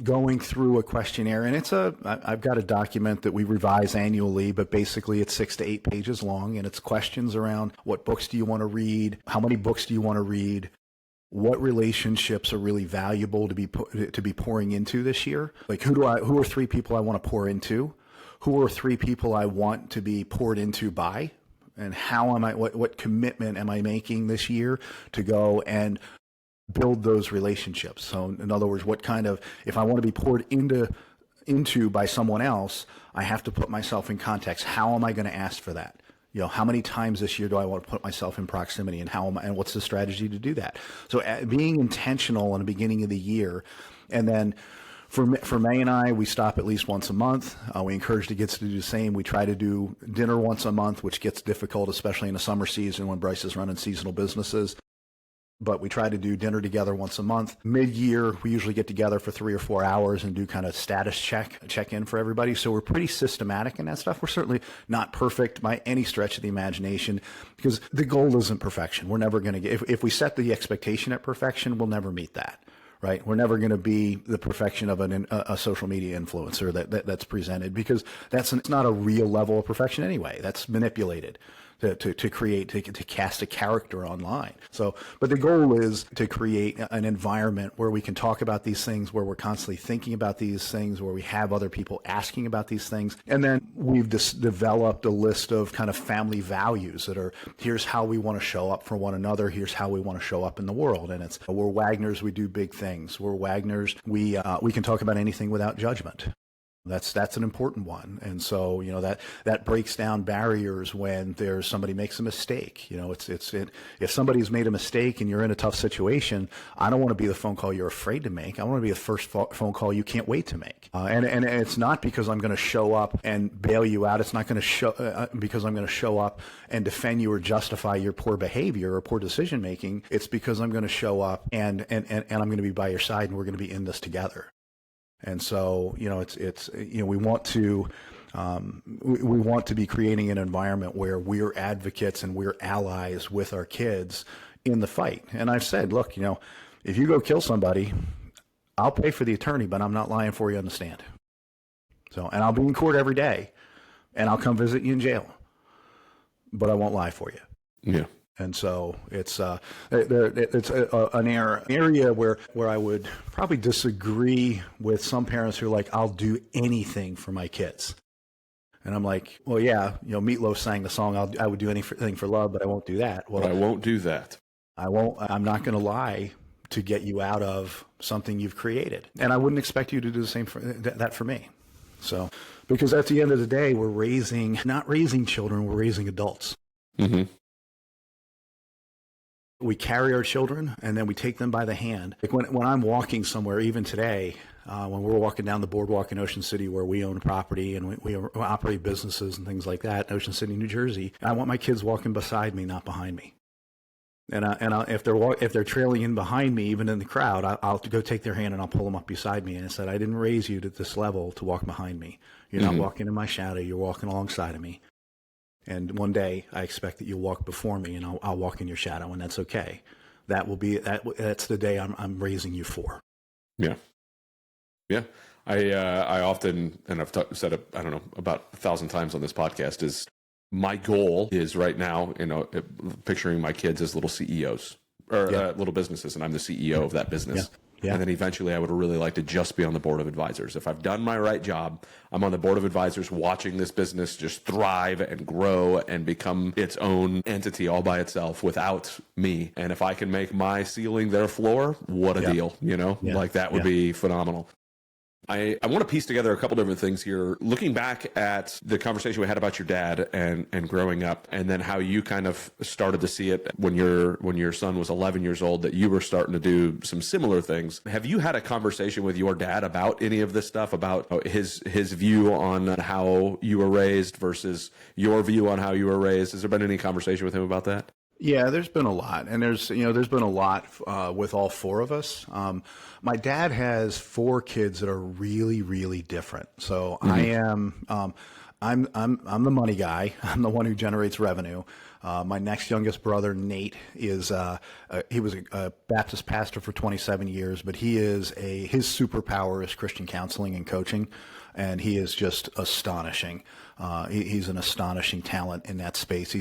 Going through a questionnaire, and I've got a document that we revise annually, but basically it's 6 to 8 pages long, and it's questions around what books do you want to read, how many books do you want to read, what relationships are really valuable to be pouring into this year, like who are 3 people I want to pour into, who are 3 people I want to be poured into by, and what commitment am I making this year to go and build those relationships. So in other words, if I want to be poured into by someone else, I have to put myself in context. How am I going to ask for that? How many times this year do I want to put myself in proximity, and what's the strategy to do that? So being intentional in the beginning of the year, and then for May and I, we stop at least once a month. We encourage the kids to do the same. We try to do dinner once a month, which gets difficult, especially in the summer season when Bryce is running seasonal businesses. But we try to do dinner together once a month. Mid-year, we usually get together for 3 or 4 hours and do kind of status check-in for everybody. So we're pretty systematic in that stuff. We're certainly not perfect by any stretch of the imagination, because the goal isn't perfection. We're never going to get, if we set the expectation at perfection, we'll never meet that. Right? We're never going to be the perfection of a social media influencer that's presented, because it's not a real level of perfection anyway. That's manipulated to cast a character online. So, but the goal is to create an environment where we can talk about these things, where we're constantly thinking about these things, where we have other people asking about these things. And then we've just developed a list of kind of family values that are, here's how we want to show up for one another. Here's how we want to show up in the world. And we're Wagners. We do big things. We're Wagners. We can talk about anything without judgment. That's an important one. And so, that breaks down barriers when there's somebody makes a mistake. If somebody's made a mistake and you're in a tough situation, I don't want to be the phone call you're afraid to make. I want to be the first phone call you can't wait to make. And it's not because I'm going to show up and bail you out. It's not going to show because I'm going to show up and defend you or justify your poor behavior or poor decision making. It's because I'm going to show up and I'm going to be by your side, and we're going to be in this together. And so, we want to be creating an environment where we're advocates and we're allies with our kids in the fight. And I've said, look, if you go kill somebody, I'll pay for the attorney, but I'm not lying for you on the stand. And I'll be in court every day, and I'll come visit you in jail, but I won't lie for you. Yeah. And so it's an area where I would probably disagree with some parents who are like, I'll do anything for my kids. And I'm like, well, yeah, Meatloaf sang the song, I would do anything for love, but I won't do that. Well, but I won't do that. I'm not going to lie to get you out of something you've created. And I wouldn't expect you to do the same for that for me. So, because at the end of the day, we're not raising children, we're raising adults. Mm-hmm. We carry our children, and then we take them by the hand. Like when I'm walking somewhere, even today, when we're walking down the boardwalk in Ocean City where we own property and we operate businesses and things like that in Ocean City, New Jersey, I want my kids walking beside me, not behind me. And if they're trailing in behind me, even in the crowd, I'll go take their hand and I'll pull them up beside me. And I said, I didn't raise you to this level to walk behind me. You're not walking in my shadow. You're walking alongside of me. And one day I expect that you'll walk before me, and I'll walk in your shadow, and that's okay. That's the day I'm raising you for. Yeah. Yeah. I often, and I've said it, I don't know, about 1,000 times on this podcast, is my goal is right now, picturing my kids as little CEOs or little businesses, and I'm the CEO of that business. Yeah. And then eventually I would really like to just be on the board of advisors. If I've done my right job, I'm on the board of advisors watching this business just thrive and grow and become its own entity all by itself without me. And if I can make my ceiling their floor, what a deal, like that would be phenomenal. I want to piece together a couple different things here. Looking back at the conversation we had about your dad and growing up, and then how you kind of started to see it when your son was 11 years old, that you were starting to do some similar things. Have you had a conversation with your dad about any of this stuff, about his view on how you were raised versus your view on how you were raised? Has there been any conversation with him about that? Yeah, there's been a lot, and there's been a lot with all four of us. My dad has 4 kids that are really, really different. So I'm the money guy. I'm the one who generates revenue. My next youngest brother, Nate, he was a Baptist pastor for 27 years, but his superpower is Christian counseling and coaching, and he is just astonishing. He's an astonishing talent in that space.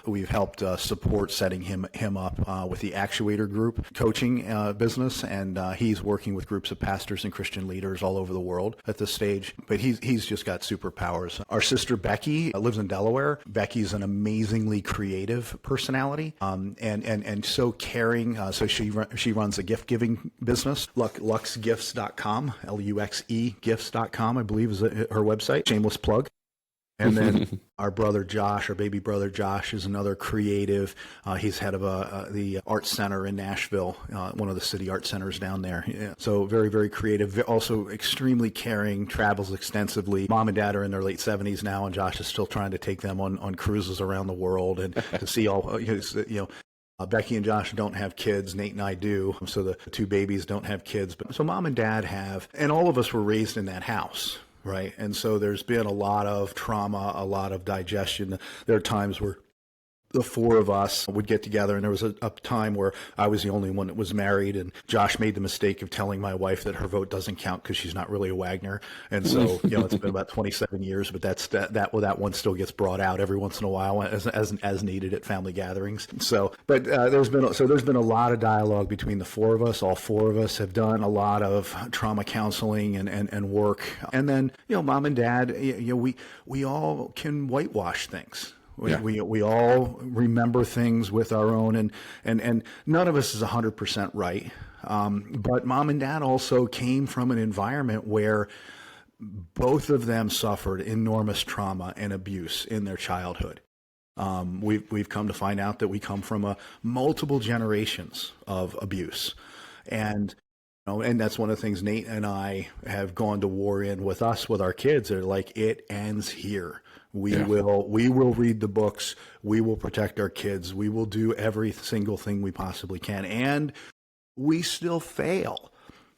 We've helped support setting him up with the Actuator Group coaching business, and he's working with groups of pastors and Christian leaders all over the world at this stage. But he's just got superpowers. Our sister Becky lives in Delaware. Becky's an amazingly creative personality, and so caring. So she runs a gift giving business, luxegifts.com, LUXE gifts.com, I believe is her website. Shameless plug. And then our brother Josh, our baby brother Josh, is another creative. He's head of the art center in Nashville, one of the city art centers down there. Yeah. So very, very creative. Also extremely caring, travels extensively. Mom and dad are in their late 70s now, and Josh is still trying to take them on cruises around the world and to see all, Becky and Josh don't have kids. Nate and I do. So the 2 babies don't have kids. But so mom and dad have, and all of us were raised in that house. Right. And so there's been a lot of trauma, a lot of digestion. There are times where the 4 of us would get together, and there was a time where I was the only one that was married, and Josh made the mistake of telling my wife that her vote doesn't count because she's not really a Wagner. And so, it's been about 27 years, but that one still gets brought out every once in a while as needed at family gatherings. So, but there's been a lot of dialogue between the 4 of us. All 4 of us have done a lot of trauma counseling and work. And then, mom and dad, we all can whitewash things. We all remember things with our own, and none of us is 100% right. But mom and dad also came from an environment where both of them suffered enormous trauma and abuse in their childhood. We've come to find out that we come from multiple generations of abuse, and and that's one of the things Nate and I have gone to war in with our kids. They're like, it ends here. We will read the books. We will protect our kids. We will do every single thing we possibly can. And we still fail.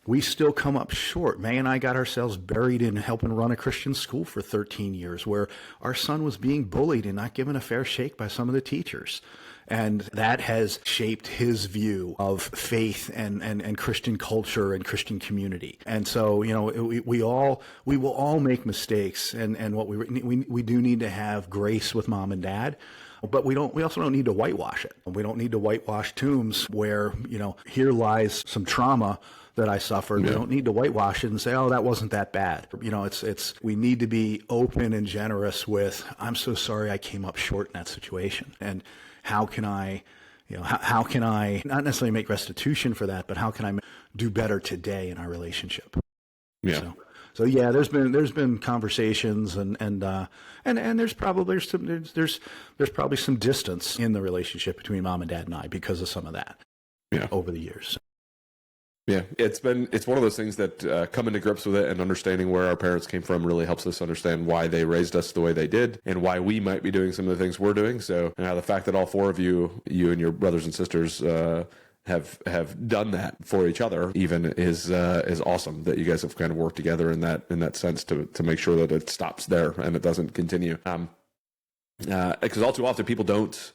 We still come up short. May and I got ourselves buried in helping run a Christian school for 13 years where our son was being bullied and not given a fair shake by some of the teachers. And that has shaped his view of faith and Christian culture and Christian community. And so, we will all make mistakes. And what we do need to have grace with mom and dad. But we also don't need to whitewash it. We don't need to whitewash tombs where, here lies some trauma that I suffered. Yeah. We don't need to whitewash it and say, oh, that wasn't that bad. We need to be open and generous with, I'm so sorry I came up short in that situation. And how can I not necessarily make restitution for that, but how can I do better today in our relationship? Yeah. So yeah, there's been conversations and there's probably some distance in the relationship between mom and dad and I because of some of that. Yeah. Over the years. Yeah, it's one of those things that coming to grips with it and understanding where our parents came from really helps us understand why they raised us the way they did and why we might be doing some of the things we're doing. So the fact that all four of you and your brothers and sisters have done that for each other even is awesome. That you guys have kind of worked together in that sense to make sure that it stops there and it doesn't continue. Because all too often people don't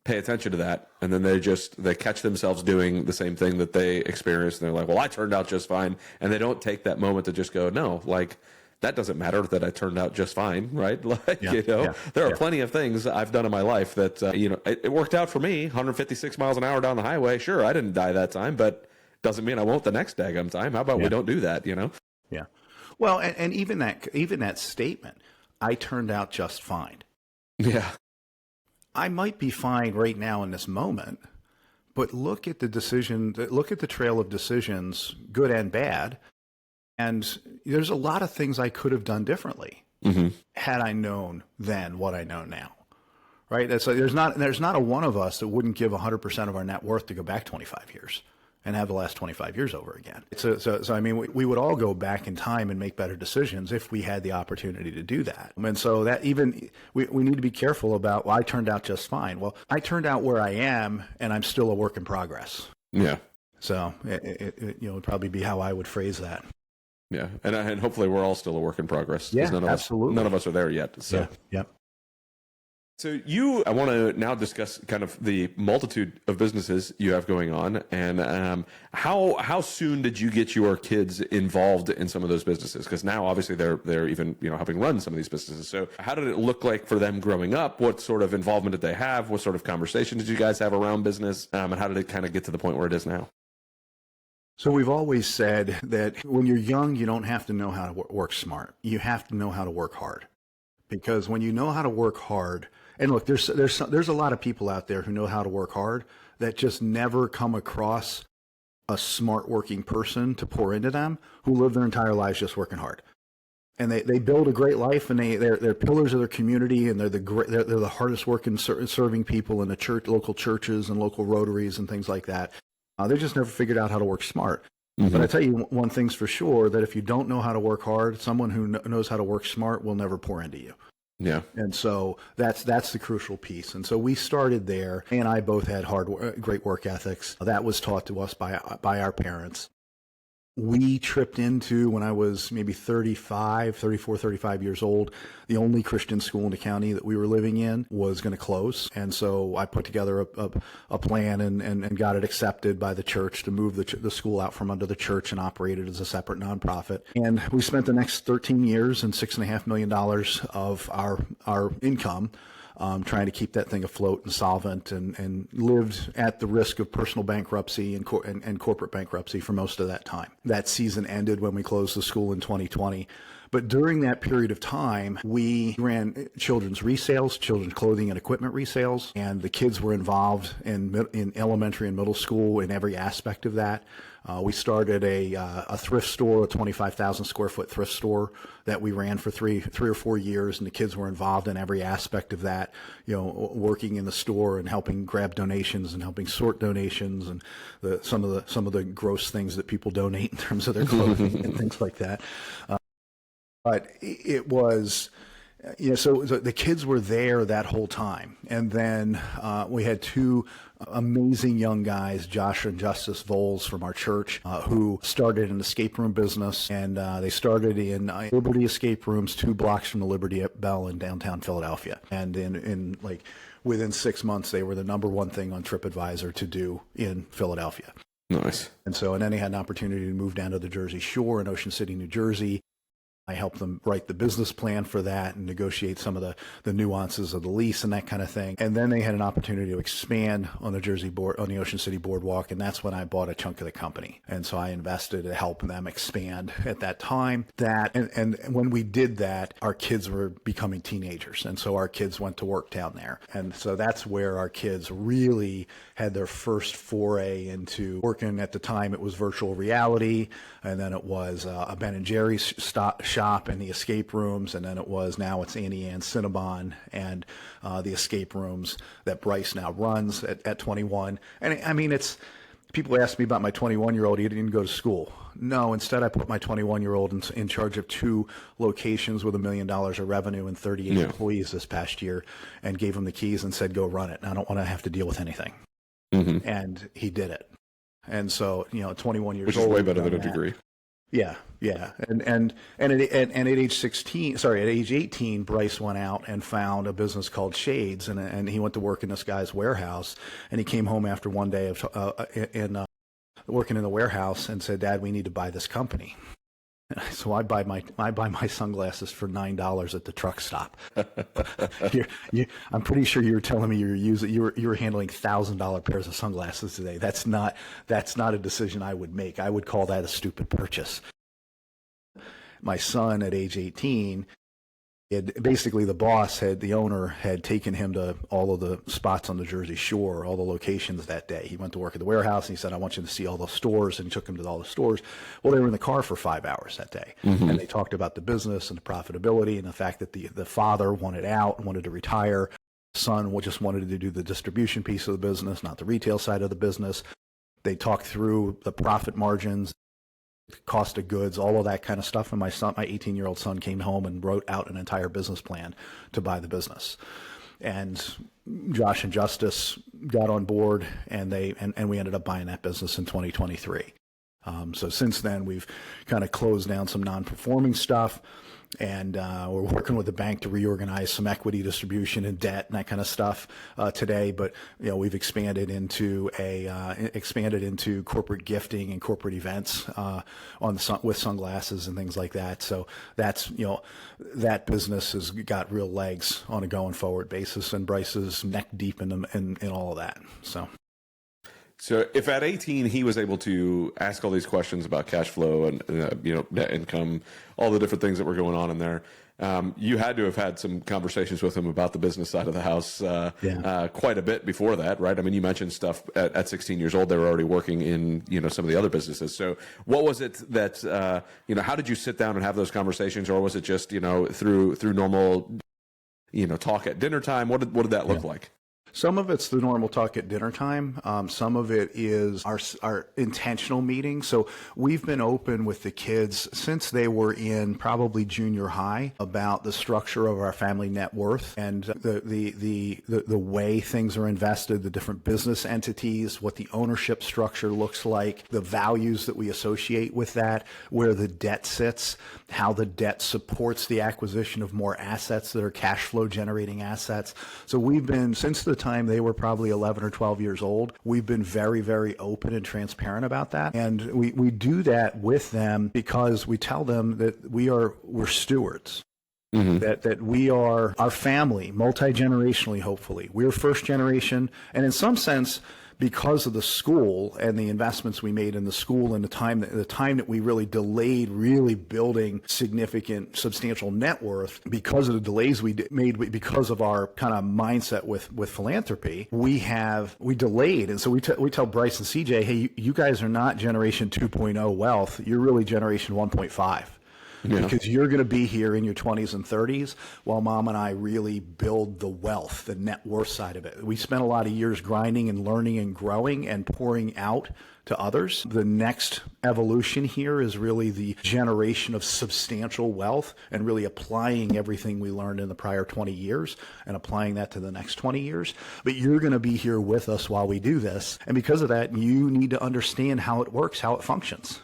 pay attention to that, and then they catch themselves doing the same thing that they experienced, and they're like, well, I turned out just fine, and they don't take that moment to just go, no, like, that doesn't matter that I turned out just fine, right? Like, there are plenty of things I've done in my life that, it worked out for me, 156 miles an hour down the highway. Sure, I didn't die that time, but doesn't mean I won't the next daggum time. How about we don't do that, Yeah. Well, and even that statement, I turned out just fine. Yeah. I might be fine right now in this moment, but look at the trail of decisions, good and bad. And there's a lot of things I could have done differently had I known then what I know now. Right? That's like, there's not a one of us that wouldn't give 100% of our net worth to go back 25 years and have the last 25 years over again. So I mean, we would all go back in time and make better decisions if we had the opportunity to do that. And so that even we need to be careful about, well, I turned out just fine. Well, I turned out where I am and I'm still a work in progress. Yeah. So it would probably be how I would phrase that. Yeah. And hopefully we're all still a work in progress. Yeah, absolutely. None of us are there yet. So. Yeah. So I want to now discuss kind of the multitude of businesses you have going on, and how soon did you get your kids involved in some of those businesses? Because now obviously they're even helping run some of these businesses. So how did it look like for them growing up? What sort of involvement did they have? What sort of conversations did you guys have around business? And how did it kind of get to the point where it is now? So we've always said that when you're young, you don't have to know how to work smart. You have to know how to work hard, because when you know how to work hard. And look, there's a lot of people out there who know how to work hard that just never come across a smart working person to pour into them, who live their entire lives just working hard. And they build a great life, and they're pillars of their community, and they're the hardest working serving people in the local churches and local rotaries and things like that. They just never figured out how to work smart. But I tell you one thing's for sure, that if you don't know how to work hard, someone who knows how to work smart will never pour into you. Yeah. And so that's the crucial piece. And so we started there, and I both had great work ethics. That was taught to us by our parents. We tripped into, when I was maybe 34, 35 years old, the only Christian school in the county that we were living in was going to close. And so I put together a plan and got it accepted by the church to move the school out from under the church and operate it as a separate nonprofit. And we spent the next 13 years and $6.5 million of our income trying to keep that thing afloat and solvent, and lived at the risk of personal bankruptcy and corporate bankruptcy for most of that time. That season ended when we closed the school in 2020. But during that period of time, we ran children's resales, children's clothing and equipment resales, and the kids were involved in elementary and middle school in every aspect of that. We started a thrift store, a 25,000 square foot thrift store that we ran for three or 4 years, and the kids were involved in every aspect of that, working in the store and helping grab donations and helping sort donations and some of the gross things that people donate in terms of their clothing and things like that. But it was, so the kids were there that whole time. And then we had two amazing young guys, Josh and Justice Voles from our church, who started an escape room business. And they started in Liberty Escape Rooms, 2 blocks from the Liberty Bell in downtown Philadelphia. And within 6 months, they were the number one thing on TripAdvisor to do in Philadelphia. Nice. And then they had an opportunity to move down to the Jersey Shore in Ocean City, New Jersey. I helped them write the business plan for that and negotiate some of the nuances of the lease and that kind of thing. And then they had an opportunity to expand on the Ocean City Boardwalk, and that's when I bought a chunk of the company. And so I invested to help them expand at that time. And when we did that, our kids were becoming teenagers, and so our kids went to work down there. And so that's where our kids really had their first foray into working. At the time, it was virtual reality, and then it was a Ben & Jerry's shop and the escape rooms, and then now it's Annie Ann's Cinnabon and the escape rooms that Bryce now runs at 21. And I mean, people ask me about my 21-year-old. He didn't go to school. No, instead I put my 21-year-old in charge of 2 locations with $1 million of revenue and 38 employees this past year, and gave him the keys and said, go run it. And I don't want to have to deal with anything. Mm-hmm. And he did it. And so, 21 years old. Which is way better than a degree. Yeah. And at age 18, Bryce went out and found a business called Shades, and he went to work in this guy's warehouse, and he came home after one day of working in the warehouse and said, Dad, we need to buy this company. So I buy my sunglasses for $9 at the truck stop. I'm pretty sure you were telling me you were handling $1,000 pairs of sunglasses today. That's not a decision I would make. I would call that a stupid purchase. My son at age 18, basically the owner had taken him to all of the spots on the Jersey Shore, all the locations that day. He went to work at the warehouse and he said, I want you to see all the stores, and he took him to all the stores. Well, they were in the car for 5 hours that day. Mm-hmm. And they talked about the business and the profitability and the fact that the father wanted out, wanted to retire. The son just wanted to do the distribution piece of the business, not the retail side of the business. They talked through the profit margins, cost of goods, all of that kind of stuff. And my 18-year-old son came home and wrote out an entire business plan to buy the business. And Josh and Justice got on board, and we ended up buying that business in 2023. So since then, we've kind of closed down some non-performing stuff, and we're working with the bank to reorganize some equity distribution and debt and that kind of stuff today. But we've expanded into corporate gifting and corporate events with sunglasses and things like that. So that's that business has got real legs on a going forward basis, and Bryce is neck deep in all of that. So if at 18 he was able to ask all these questions about cash flow and net income, all the different things that were going on in there, you had to have had some conversations with him about the business side of the house quite a bit before that, right? I mean, you mentioned stuff at 16 years old. They were already working in some of the other businesses. So what was it that how did you sit down and have those conversations, or was it just through normal talk at dinner time? What did that look like? Some of it's the normal talk at dinner time. Some of it is our intentional meetings. So we've been open with the kids since they were in probably junior high about the structure of our family net worth and the way things are invested, the different business entities, what the ownership structure looks like, the values that we associate with that, where the debt sits, how the debt supports the acquisition of more assets that are cash flow generating assets. So we've been, since the time they were probably 11 or 12 years old, we've been very, very open and transparent about that. And we do that with them because we tell them that we're stewards. Mm-hmm. That we are our family, multi-generationally, hopefully. We're first generation, and in some sense, because of the school and the investments we made in the school and the time that we really delayed really building significant, substantial net worth, because of the delays we made because of our kind of mindset with philanthropy, we delayed. And so we tell Bryce and CJ, hey, you guys are not generation 2.0 wealth. You're really generation 1.5. Yeah. Because you're going to be here in your 20s and 30s while mom and I really build the wealth, the net worth side of it. We spent a lot of years grinding and learning and growing and pouring out to others. The next evolution here is really the generation of substantial wealth and really applying everything we learned in the prior 20 years and applying that to the next 20 years. But you're going to be here with us while we do this. And because of that, you need to understand how it works, how it functions.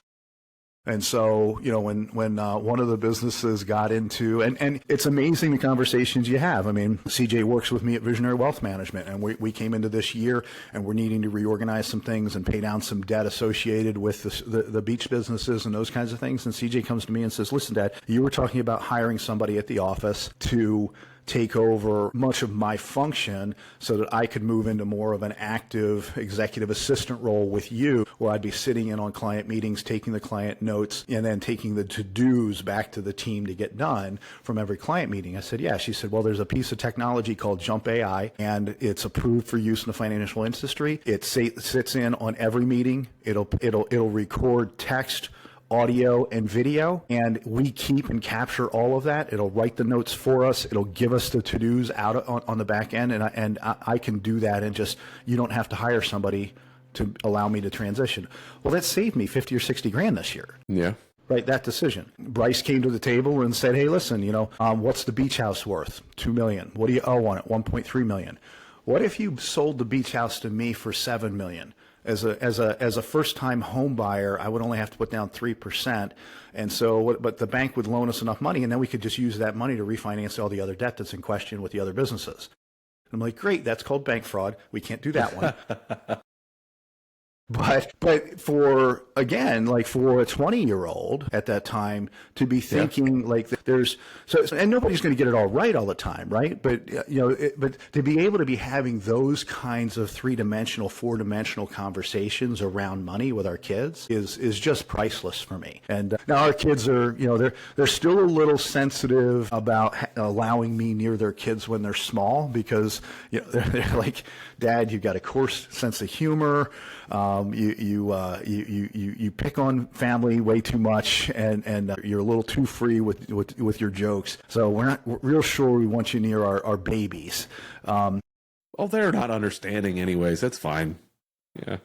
And so, when one of the businesses got into, and it's amazing the conversations you have. I mean, CJ works with me at Vizionary Wealth Management, and we came into this year and we're needing to reorganize some things and pay down some debt associated with the beach businesses and those kinds of things. And CJ comes to me and says, listen, Dad, you were talking about hiring somebody at the office to take over much of my function so that I could move into more of an active executive assistant role with you, where I'd be sitting in on client meetings, taking the client notes, and then taking the to-dos back to the team to get done from every client meeting. I said, yeah. She said, well, there's a piece of technology called Jump AI, and it's approved for use in the financial industry. It sits in on every meeting. It'll record text, audio, and video, and we keep and capture all of that. It'll write the notes for us. It'll give us the to-dos out on the back end, and I can do that, and just, you don't have to hire somebody to allow me to transition. Well, that saved me 50 or 60 grand this year. Yeah. Right, that decision. Bryce came to the table and said, hey, listen, what's the beach house worth? $2 million. What do you owe on it? $1.3 million. What if you sold the beach house to me for $7 million? As a first-time home buyer, I would only have to put down 3%, and so, but the bank would loan us enough money, and then we could just use that money to refinance all the other debt that's in question with the other businesses. I'm like, great, that's called bank fraud. We can't do that one. But for a 20-year-old at that time to be thinking like and nobody's going to get it all right all the time, right? But but to be able to be having those kinds of 3-dimensional, 4-dimensional conversations around money with our kids is just priceless for me. And now our kids are, they're still a little sensitive about allowing me near their kids when they're small, because they're like, Dad, you've got a coarse sense of humor. You pick on family way too much, and you're a little too free with your jokes. So we're real sure we want you near our babies. They're not understanding anyways. That's fine. Yeah.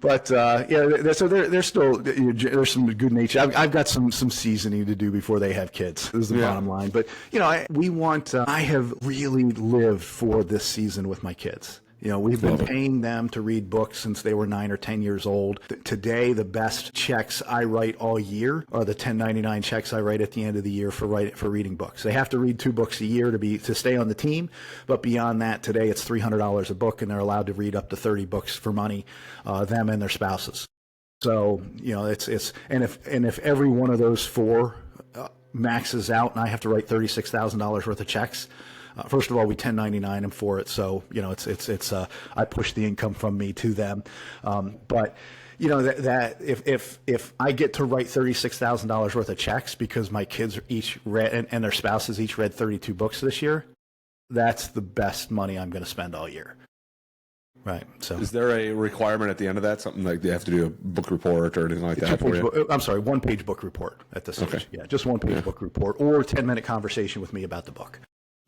But so they're still, there's some good nature. I've got some seasoning to do before they have kids. This is the bottom line. But I have really lived for this season with my kids. We've been paying them to read books since they were 9 or 10 years old. Today, the best checks I write all year are the 1099 checks I write at the end of the year for reading books. They have to read 2 books a year to stay on the team, but beyond that, today it's $300 a book, and they're allowed to read up to 30 books for money, them and their spouses. So if every one of those 4 maxes out, and I have to write $36,000 worth of checks. First of all, we 1099 them for it, so I push the income from me to them. But that if I get to write $36,000 worth of checks because my kids each read and their spouses each read 32 books this year, that's the best money I'm going to spend all year. Right. So, is there a requirement at the end of that? Something like they have to do a book report or anything like that? I'm sorry, 1-page book report at this stage. Okay. Yeah, just 1-page book report or a 10-minute conversation with me about the book.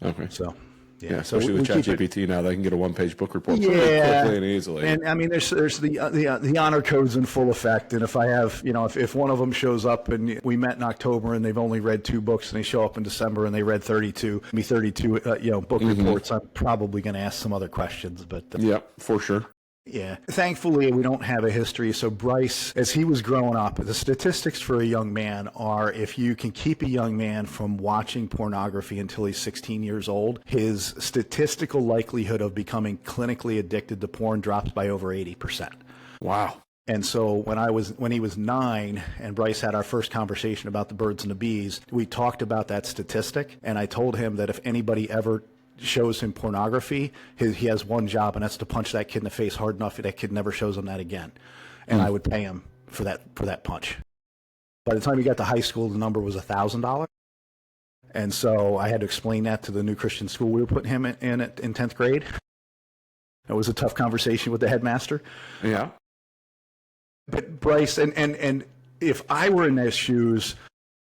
Okay. So, especially with ChatGPT now, they can get a 1-page book report pretty quickly and easily. And I mean, there's the honor codes in full effect. And if I have, if one of them shows up and we met in October and they've only read 2 books, and they show up in December and they read 32 book reports, I'm probably going to ask some other questions. But yeah, for sure. Yeah. Thankfully, we don't have a history. So Bryce, as he was growing up, the statistics for a young man are, if you can keep a young man from watching pornography until he's 16 years old, his statistical likelihood of becoming clinically addicted to porn drops by over 80%. Wow. And so when he was 9 and Bryce had our first conversation about the birds and the bees, we talked about that statistic. And I told him that if anybody ever shows him pornography, he has one job, and that's to punch that kid in the face hard enough that kid never shows him that again. And I would pay him for that punch. By the time he got to high school, the number was $1,000. And so I had to explain that to the new Christian school we were putting him in 10th grade. It was a tough conversation with the headmaster. Yeah. But Bryce, and if I were in their shoes,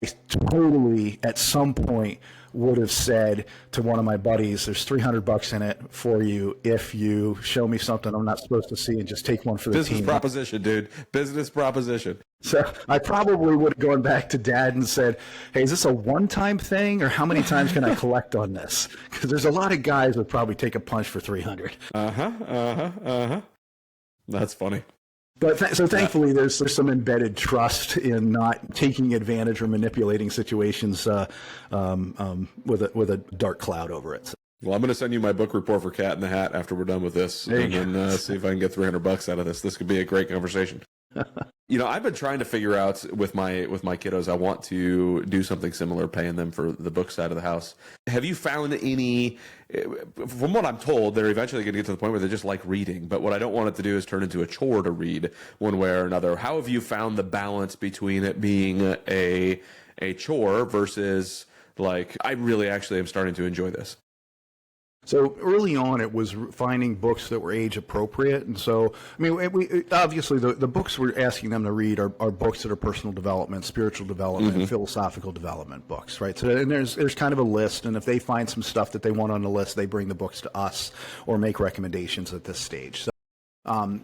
I totally at some point would have said to one of my buddies, there's $300 in it for you if you show me something I'm not supposed to see and just take one for the Business team. proposition, dude. Business proposition. So I probably would have gone back to Dad and said, hey, is this a one-time thing, or how many times can I collect on this? Because there's a lot of guys that would probably take a punch for $300. That's funny. But so thankfully, there's some embedded trust in not taking advantage or manipulating situations with a dark cloud over it. Well, I'm going to send you my book report for Cat in the Hat after we're done with this, and then see if I can get $300 out of this. This could be a great conversation. You know, I've been trying to figure out with my kiddos, I want to do something similar, paying them for the book side of the house. Have you found any, from what I'm told, they're eventually going to get to the point where they just like reading, but what I don't want it to do is turn into a chore to read one way or another. How have you found the balance between it being a chore versus like, I really actually am starting to enjoy this? So early on, it was finding books that were age appropriate. And so, I mean, we obviously the books we're asking them to read are books that are personal development, spiritual development, philosophical development books, right? So, and there's kind of a list. And if they find some stuff that they want on the list, they bring the books to us or make recommendations at this stage. So,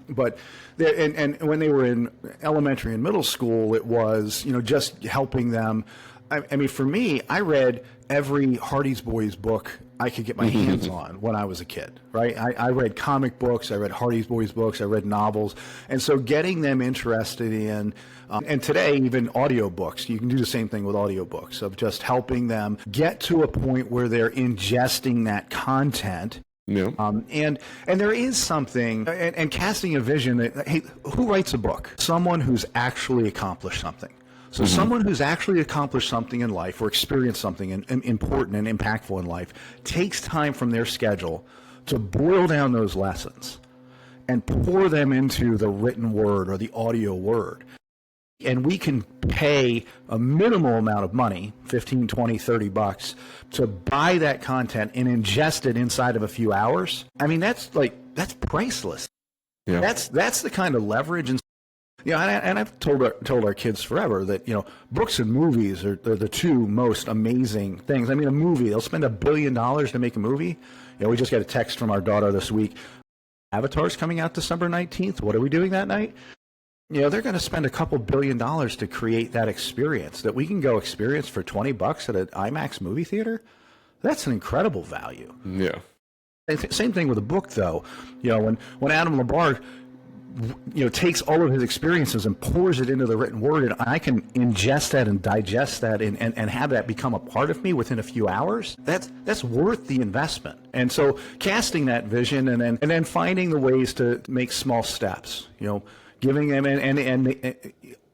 but and when they were in elementary and middle school, it was, you know, just helping them. I mean, for me, I read every Hardy's Boys book I could get my hands on when I was a kid, right? I read comic books, I read Hardy's Boys books, I read novels. And so getting them interested in, and today even audiobooks, you can do the same thing with audiobooks, of just helping them get to a point where they're ingesting that content. Yeah. And there is something, and casting a vision that, hey, who writes a book? Someone who's actually accomplished something. So someone who's actually accomplished something in life or experienced something important and impactful in life takes time from their schedule to boil down those lessons and pour them into the written word or the audio word. And we can pay a minimal amount of money, $15, $20, $30, to buy that content and ingest it inside of a few hours. I mean, that's priceless. Yeah. That's the kind of leverage and and I've told our kids forever that, you know, books and movies are the two most amazing things. I mean, a movie, they'll spend $1 billion to make a movie. You know, we just got a text from our daughter this week. Avatar's coming out December 19th. What are we doing that night? You know, they're going to spend a couple $1 billion to create that experience that we can go experience for $20 at an IMAX movie theater. That's an incredible value. Yeah. Same thing with a book, though. You know, when Adam LeBar, you know, takes all of his experiences and pours it into the written word, and I can ingest that and digest that and have that become a part of me within a few hours, that's worth the investment. And so casting that vision and then finding the ways to make small steps, you know, giving them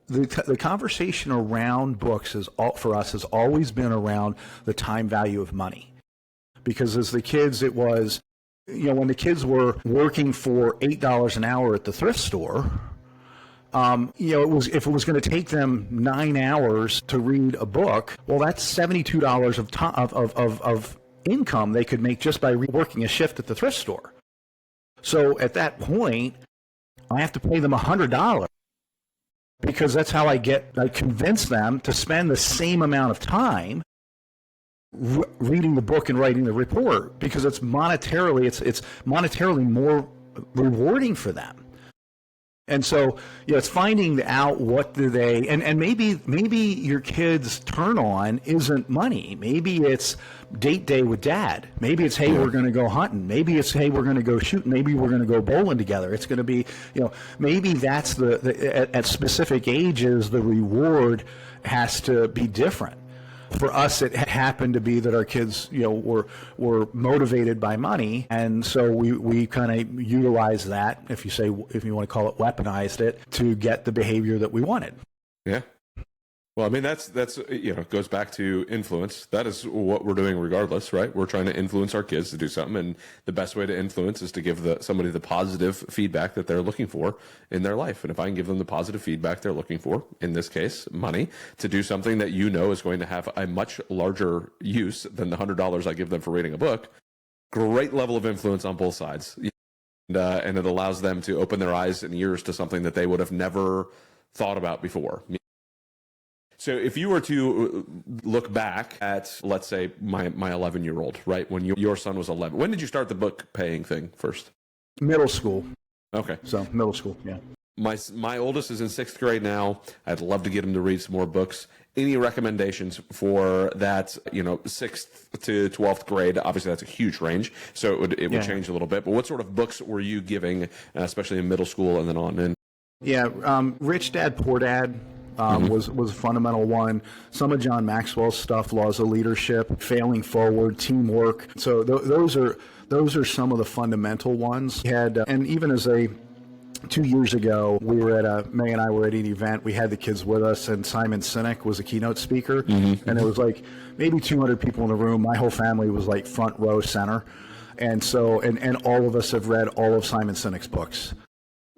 the conversation around books for us has always been around the time value of money. Because as the kids, it was, you know, when the kids were working for $8 an hour at the thrift store, you know, if it was going to take them 9 hours to read a book, well, that's $72 of income they could make just by working a shift at the thrift store. So at that point, I have to pay them $100 because that's how I convince them to spend the same amount of time reading the book and writing the report, because it's monetarily more rewarding for them. And so, you know, it's finding out what do they, and maybe your kid's turn on isn't money. Maybe it's date day with dad. Maybe it's, hey, we're going to go hunting. Maybe it's, hey, we're going to go shooting. Maybe we're going to go bowling together. It's going to be, you know, maybe that's at specific ages, the reward has to be different. For us, it happened to be that our kids, you know, were motivated by money, and so we kind of utilized that, if you want to call it, weaponized it to get the behavior that we wanted. Yeah. Well, I mean, that's goes back to influence. That is what we're doing regardless, right? We're trying to influence our kids to do something, and the best way to influence is to give somebody the positive feedback that they're looking for in their life. And if I can give them the positive feedback they're looking for, in this case, money, to do something that is going to have a much larger use than the $100 I give them for reading a book, great level of influence on both sides. And it allows them to open their eyes and ears to something that they would have never thought about before. So if you were to look back at, let's say, my 11-year-old, right, when your son was 11, when did you start the book paying thing first? Middle school. Okay. So middle school, yeah. My oldest is in 6th grade now. I'd love to get him to read some more books. Any recommendations for that, 6th to 12th grade? Obviously, that's a huge range, so it would change a little bit. But what sort of books were you giving, especially in middle school and then on in? Yeah, Rich Dad, Poor Dad. Was a fundamental one. Some of John Maxwell's stuff, Laws of Leadership, Failing Forward, Teamwork. So those are some of the fundamental ones. We had, and even as 2 years ago, May and I were at an event. We had the kids with us, and Simon Sinek was a keynote speaker, and it was like maybe 200 people in the room. My whole family was like front row center, and so and all of us have read all of Simon Sinek's books.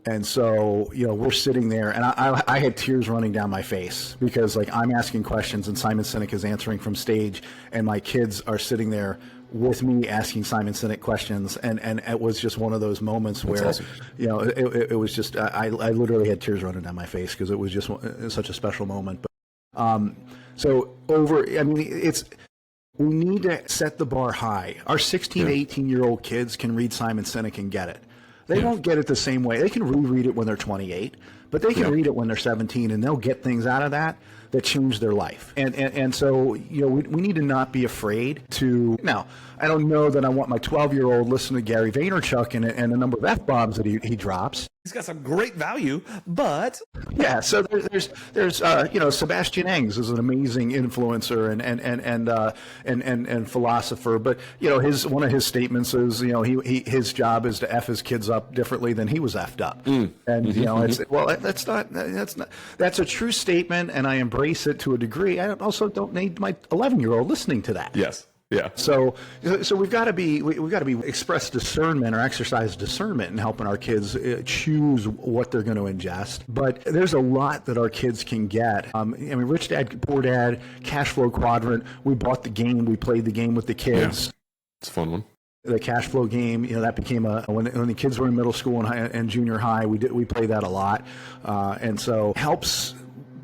And so, we're sitting there, and I had tears running down my face because, like, I'm asking questions and Simon Sinek is answering from stage, and my kids are sitting there with me asking Simon Sinek questions, and it was just one of those moments where, awesome. It was just I literally had tears running down my face because it was just such a special moment. But we need to set the bar high. Our 16 to 18-year-old kids can read Simon Sinek and get it. They won't get it the same way. They can reread it when they're 28, but they can read it when they're 17, and they'll get things out of that change their life. And so, we need to not be afraid to. Now, I don't know that I want my 12-year-old listening to Gary Vaynerchuk and a number of F-bombs that he drops. He's got some great value, but yeah. So there's Sebastian Engs is an amazing influencer and philosopher. But one of his statements is his job is to F his kids up differently than he was effed up. That's a true statement, and I embrace it to a degree. I also don't need my 11-year-old listening to that. Yes. Yeah. So we've got to be express discernment or exercise discernment in helping our kids choose what they're going to ingest. But there's a lot that our kids can get. Rich Dad, Poor Dad, Cash Flow Quadrant. We bought the game. We played the game with the kids. Yeah. It's a fun one. The cash flow game, that became when the kids were in middle school and junior high. We played that a lot, and so helps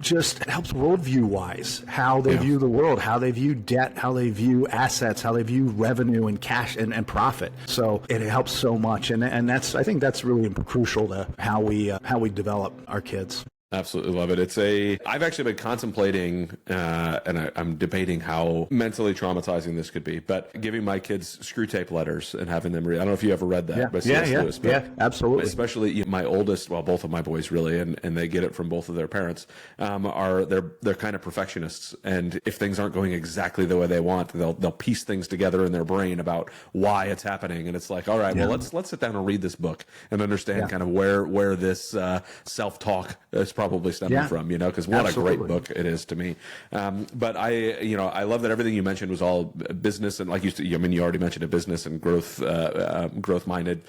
worldview wise how they view the world, how they view debt, how they view assets, how they view revenue and cash and profit. So it helps so much, and I think that's really crucial to how we develop our kids. Absolutely love it. I've actually been contemplating, and I'm debating how mentally traumatizing this could be, but giving my kids screw tape letters and having them read. I don't know if you ever read that by C.S. Lewis. But absolutely. Especially my oldest, both of my boys really, and they get it from both of their parents, they're kind of perfectionists. And if things aren't going exactly the way they want, they'll piece things together in their brain about why it's happening. And it's like, all right, well, let's sit down and read this book and understand kind of where this self-talk is probably stemming from, because what a great book it is to me. But I love that everything you mentioned was all business, and like you already mentioned a business and growth minded,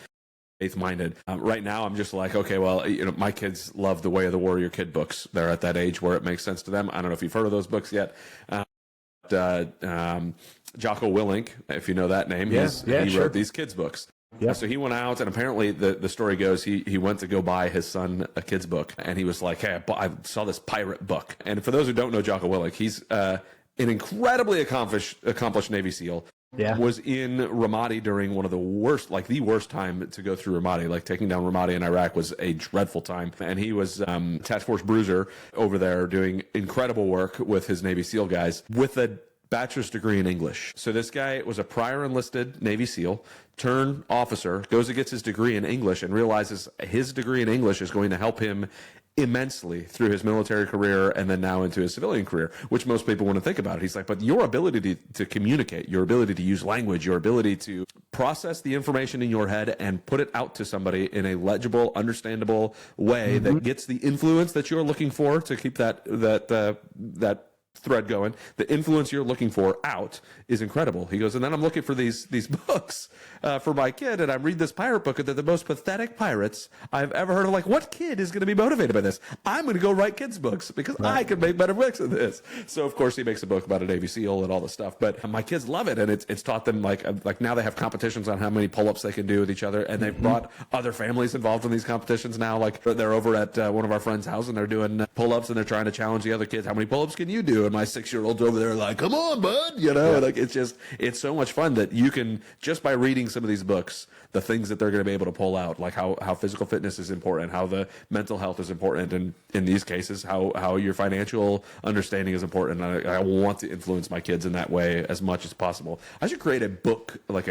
faith minded. Right now, I'm just like, okay, well, my kids love the Way of the Warrior Kid books. They're at that age where it makes sense to them. I don't know if you've heard of those books yet. Jocko Willink, if you know that name, he wrote these kids books. Yeah. So he went out, and apparently the story goes he went to go buy his son a kid's book, and he was like, hey, I saw this pirate book. And for those who don't know Jocko Willink, he's an incredibly accomplished Navy SEAL. Yeah. Was in Ramadi during one of the worst time to go through Ramadi. Like taking down Ramadi in Iraq was a dreadful time. And he was Task Force Bruiser over there doing incredible work with his Navy SEAL guys with a bachelor's degree in English. So this guy was a prior enlisted Navy SEAL, turned officer, goes and gets his degree in English and realizes his degree in English is going to help him immensely through his military career and then now into his civilian career, which most people wouldn't think about. He's like, but your ability to communicate, your ability to use language, your ability to process the information in your head and put it out to somebody in a legible, understandable way that gets the influence that you're looking for to keep that thread going, the influence you're looking for out is incredible. He goes, and then I'm looking for these books for my kid, and I read this pirate book, and they're the most pathetic pirates I've ever heard of. Like, what kid is going to be motivated by this? I'm going to go write kids' books because I can make better books than this. So, of course, he makes a book about a Navy SEAL and all this stuff. But my kids love it, and it's taught them, like now they have competitions on how many pull-ups they can do with each other, and they've brought other families involved in these competitions now. Like, they're over at one of our friends' house, and they're doing pull-ups, and they're trying to challenge the other kids. How many pull-ups can you do? And my 6-year-old's over there like, come on, bud, like it's so much fun that you can, just by reading some of these books, the things that they're going to be able to pull out, like how physical fitness is important, how the mental health is important, and in these cases, how your financial understanding is important. I want to influence my kids in that way as much as possible. I should create a book, like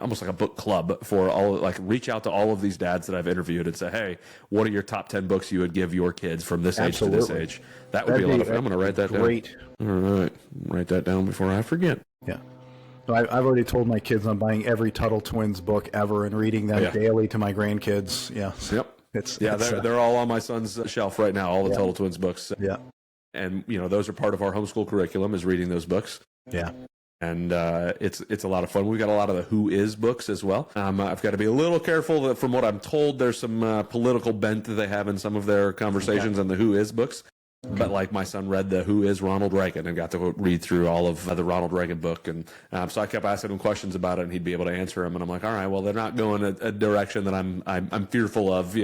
almost like a book club for all, like reach out to all of these dads that I've interviewed and say, hey, what are your top 10 books you would give your kids from this age to this age? That would be a lot of fun. I'm going to write that down. Great. All right. Write that down before I forget. Yeah. So I've already told my kids I'm buying every Tuttle Twins book ever and reading them daily to my grandkids. Yeah. Yep. They're all on my son's shelf right now, all the Tuttle Twins books. Yeah. And, those are part of our homeschool curriculum, is reading those books. Yeah. And it's a lot of fun. We've got a lot of the Who Is books as well. I've got to be a little careful that, from what I'm told, there's some political bent that they have in some of their conversations in the Who Is books. But like, my son read the Who Is Ronald Reagan and got to read through all of the Ronald Reagan book. And so I kept asking him questions about it, and he'd be able to answer them. And I'm like, all right, well, they're not going a direction that I'm fearful of,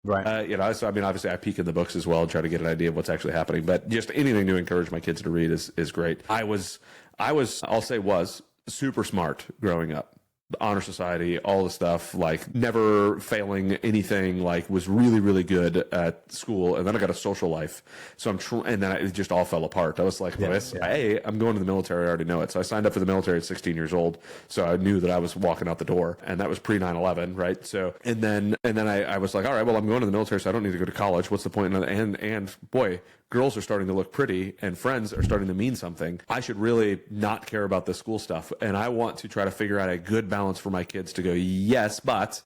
Right. So I mean, obviously I peek in the books as well and try to get an idea of what's actually happening. But just anything to encourage my kids to read is great. I was super smart growing up. The honor society, all the stuff, like never failing anything, like was really, really good at school. And then I got a social life. So and then it just all fell apart. I was like, hey, I'm going to the military. I already know it. So I signed up for the military at 16 years old. So I knew that I was walking out the door, and that was pre 9/11. Right. So, and then I was like, all right, well, I'm going to the military, so I don't need to go to college. What's the point? And boy, girls are starting to look pretty and friends are starting to mean something. I should really not care about the school stuff. And I want to try to figure out a good balance for my kids to go, yes, but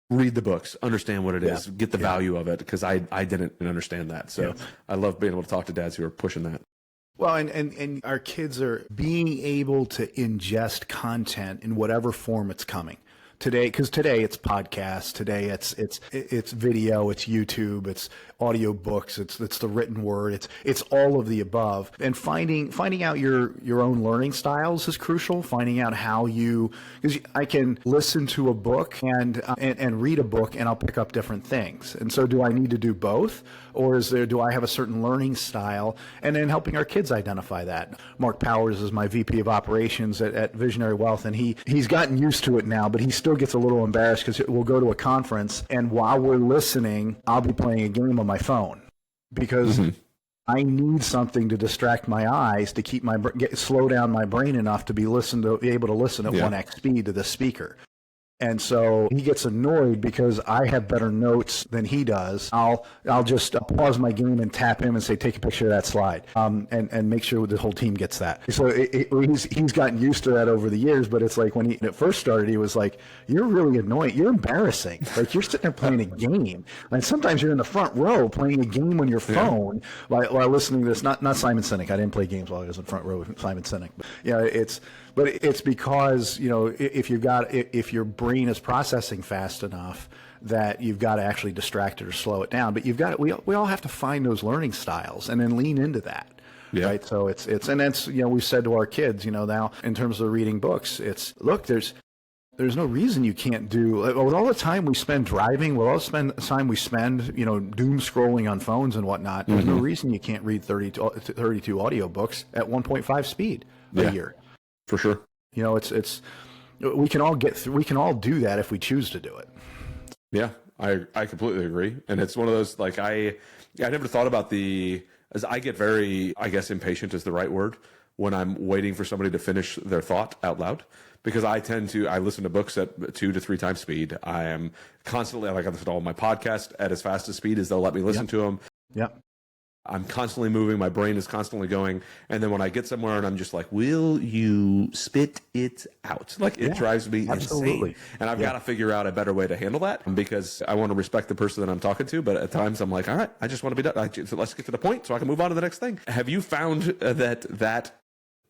read the books, understand what it is, get the value of it, because I didn't understand that. So I love being able to talk to dads who are pushing that. Well, and our kids are being able to ingest content in whatever form it's coming. Today, because today it's podcasts, today it's video, it's YouTube, it's audio books, it's the written word, it's all of the above. And finding out your own learning styles is crucial. Finding out how because I can listen to a book and read a book, and I'll pick up different things. And so, do I need to do both, or do I have a certain learning style? And then helping our kids identify that. Mark Powers is my VP of operations at Vizionary Wealth, and he's gotten used to it now, but he still gets a little embarrassed because we'll go to a conference, and while we're listening, I'll be playing a game on my phone because I need something to distract my eyes to keep slow down my brain enough to be able to listen at 1x speed to the speaker. And so he gets annoyed because I have better notes than he does. I'll just pause my game and tap him and say, take a picture of that slide, and make sure the whole team gets that. So he's gotten used to that over the years, but it's like when it first started, he was like, you're really annoying. You're embarrassing. Like, you're sitting there playing a game. And sometimes you're in the front row playing a game on your phone while listening to this. Not Simon Sinek. I didn't play games while I was in front row with Simon Sinek. But it's because, if your brain is processing fast enough that you've got to actually distract it or slow it down. But we all have to find those learning styles and then lean into that. Yeah. Right. So and that's, we've said to our kids, now in terms of reading books, there's no reason you can't do, with all the time we spend driving, with all the time we spend, doom scrolling on phones and whatnot, there's no reason you can't read 32 audiobooks at 1.5 speed a year. For sure. We can all do that if we choose to do it. Yeah, I completely agree. And it's one of those, like, I never thought about as I get very, I guess impatient is the right word, when I'm waiting for somebody to finish their thought out loud, because I listen to books at 2 to 3 times speed. I am constantly, like, I listen to all my podcasts at as fast as speed as they'll let me listen to them. Yeah. I'm constantly moving. My brain is constantly going. And then when I get somewhere and I'm just like, will you spit it out? Like it drives me insane. And I've got to figure out a better way to handle that because I want to respect the person that I'm talking to. But at times I'm like, all right, I just want to be done. So let's get to the point so I can move on to the next thing. Have you found that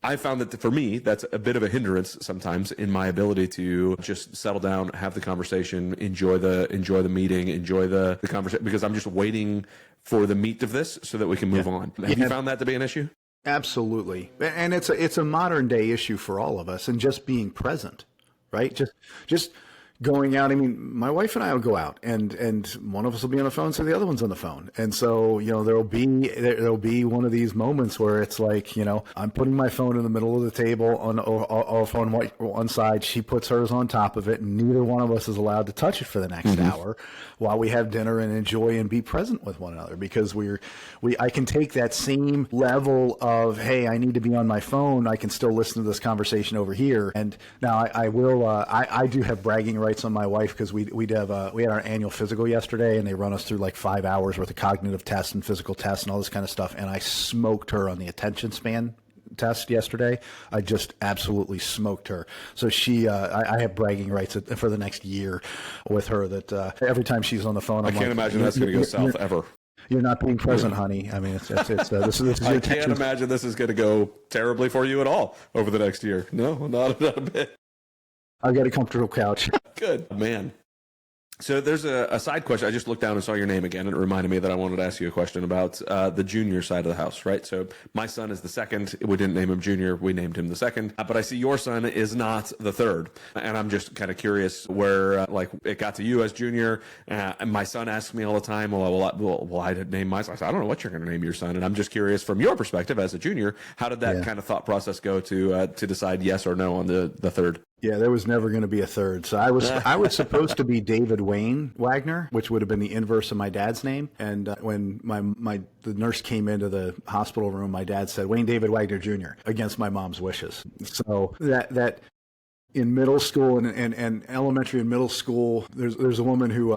I found that for me, that's a bit of a hindrance sometimes in my ability to just settle down, have the conversation, enjoy the meeting, enjoy the conversation, because I'm just waiting for the meat of this so that we can move on. Have you found that to be an issue? Absolutely. And it's a modern day issue for all of us, and just being present, right? Just going out. I mean, my wife and I will go out and one of us will be on the phone, so the other one's on the phone. And so, there'll be one of these moments where it's like, I'm putting my phone in the middle of the table on one side. She puts hers on top of it, and neither one of us is allowed to touch it for the next hour while we have dinner and enjoy and be present with one another, because I can take that same level of, hey, I need to be on my phone. I can still listen to this conversation over here. And now I do have bragging rights on my wife, because we had our annual physical yesterday, and they run us through like 5 hours worth of cognitive tests and physical tests and all this kind of stuff. And I smoked her on the attention span test yesterday. I just absolutely smoked her. So I have bragging rights for the next year with her, that every time she's on the phone, I can't imagine that's going to go south ever. You're not being present, honey. I mean, this is I can't imagine this is going to go terribly for you at all over the next year. No, not a bit. I'll get a comfortable couch. Good, man. So there's a side question. I just looked down and saw your name again, and it reminded me that I wanted to ask you a question about the junior side of the house, right? So my son is the second. We didn't name him Junior. We named him the second. But I see your son is not the third. And I'm just kind of curious where, it got to you as Junior. And my son asks me all the time, well, I didn't name my son. I said, I don't know what you're going to name your son. And I'm just curious, from your perspective as a junior, how did that kind of thought process go to decide yes or no on the third? Yeah, there was never going to be a third. So I was supposed to be David Wayne Wagner, which would have been the inverse of my dad's name. And when the nurse came into the hospital room, my dad said Wayne David Wagner Jr. against my mom's wishes. So that in middle school and elementary and middle school, there's a woman who,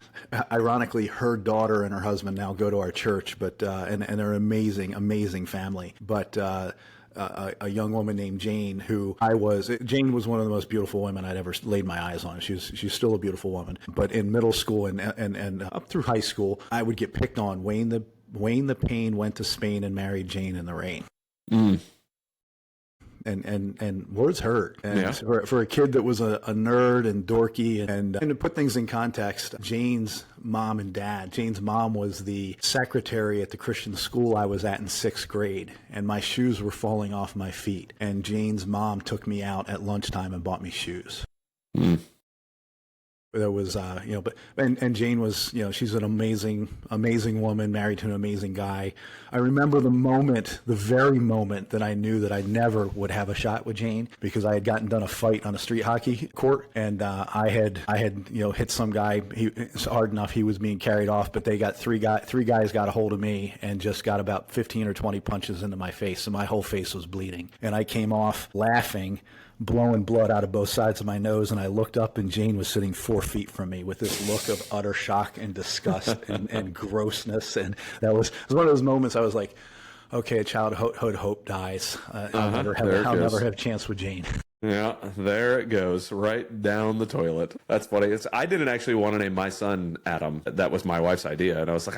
ironically, her daughter and her husband now go to our church, but and they're an amazing family. But a young woman named Jane, Jane was one of the most beautiful women I'd ever laid my eyes on. She's still a beautiful woman. But in middle school and up through high school, I would get picked on. Wayne the Pain went to Spain and married Jane in the rain. And words hurt. And for a kid that was a nerd and dorky, and to put things in context, Jane's mom and dad. Jane's mom was the secretary at the Christian school I was at in 6th grade, and my shoes were falling off my feet. And Jane's mom took me out at lunchtime and bought me shoes. There was, and Jane was, she's an amazing woman, married to an amazing guy. I remember the very moment that I knew that I never would have a shot with Jane, because I had done a fight on a street hockey court, and I had hit some guy hard enough he was being carried off, but they got three guys got a hold of me and just got about 15 or 20 punches into my face, and my whole face was bleeding, and I came off laughing, blowing blood out of both sides of my nose, and I looked up, and Jane was sitting 4 feet from me with this look of utter shock and disgust and grossness. And it was one of those moments I was like, okay, childhood hope dies. I'll never have a chance with Jane. Yeah, there it goes, right down the toilet. That's funny. I didn't actually want to name my son Adam. That was my wife's idea, and I was like,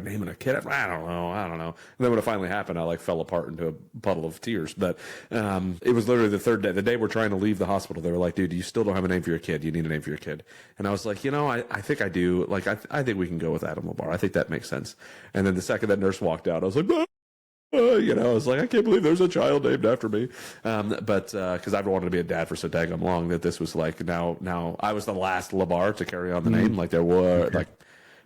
naming a kid, I don't know. And then when it finally happened, I fell apart into a puddle of tears. But it was literally the third day. The day we're trying to leave the hospital, they were like, dude, you still don't have a name for your kid. You need a name for your kid. And I was like, I think I do. I think we can go with Adam Labar. I think that makes sense. And then the second that nurse walked out, I was like, I was like, I can't believe there's a child named after me. But because I've wanted to be a dad for so daggum long that this was now I was the last Labar to carry on the name. There were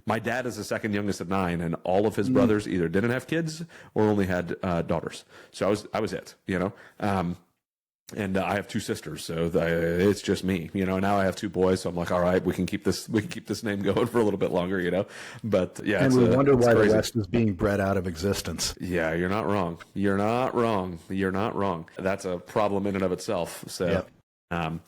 my dad is the second youngest of 9, and all of his brothers either didn't have kids or only had daughters. So I was it, And I have 2 sisters, so it's just me, Now I have 2 boys, so I'm like, all right, we can keep this name going for a little bit longer, But yeah, and we wonder why the West is being bred out of existence. Yeah, you're not wrong. That's a problem in and of itself. So, yep.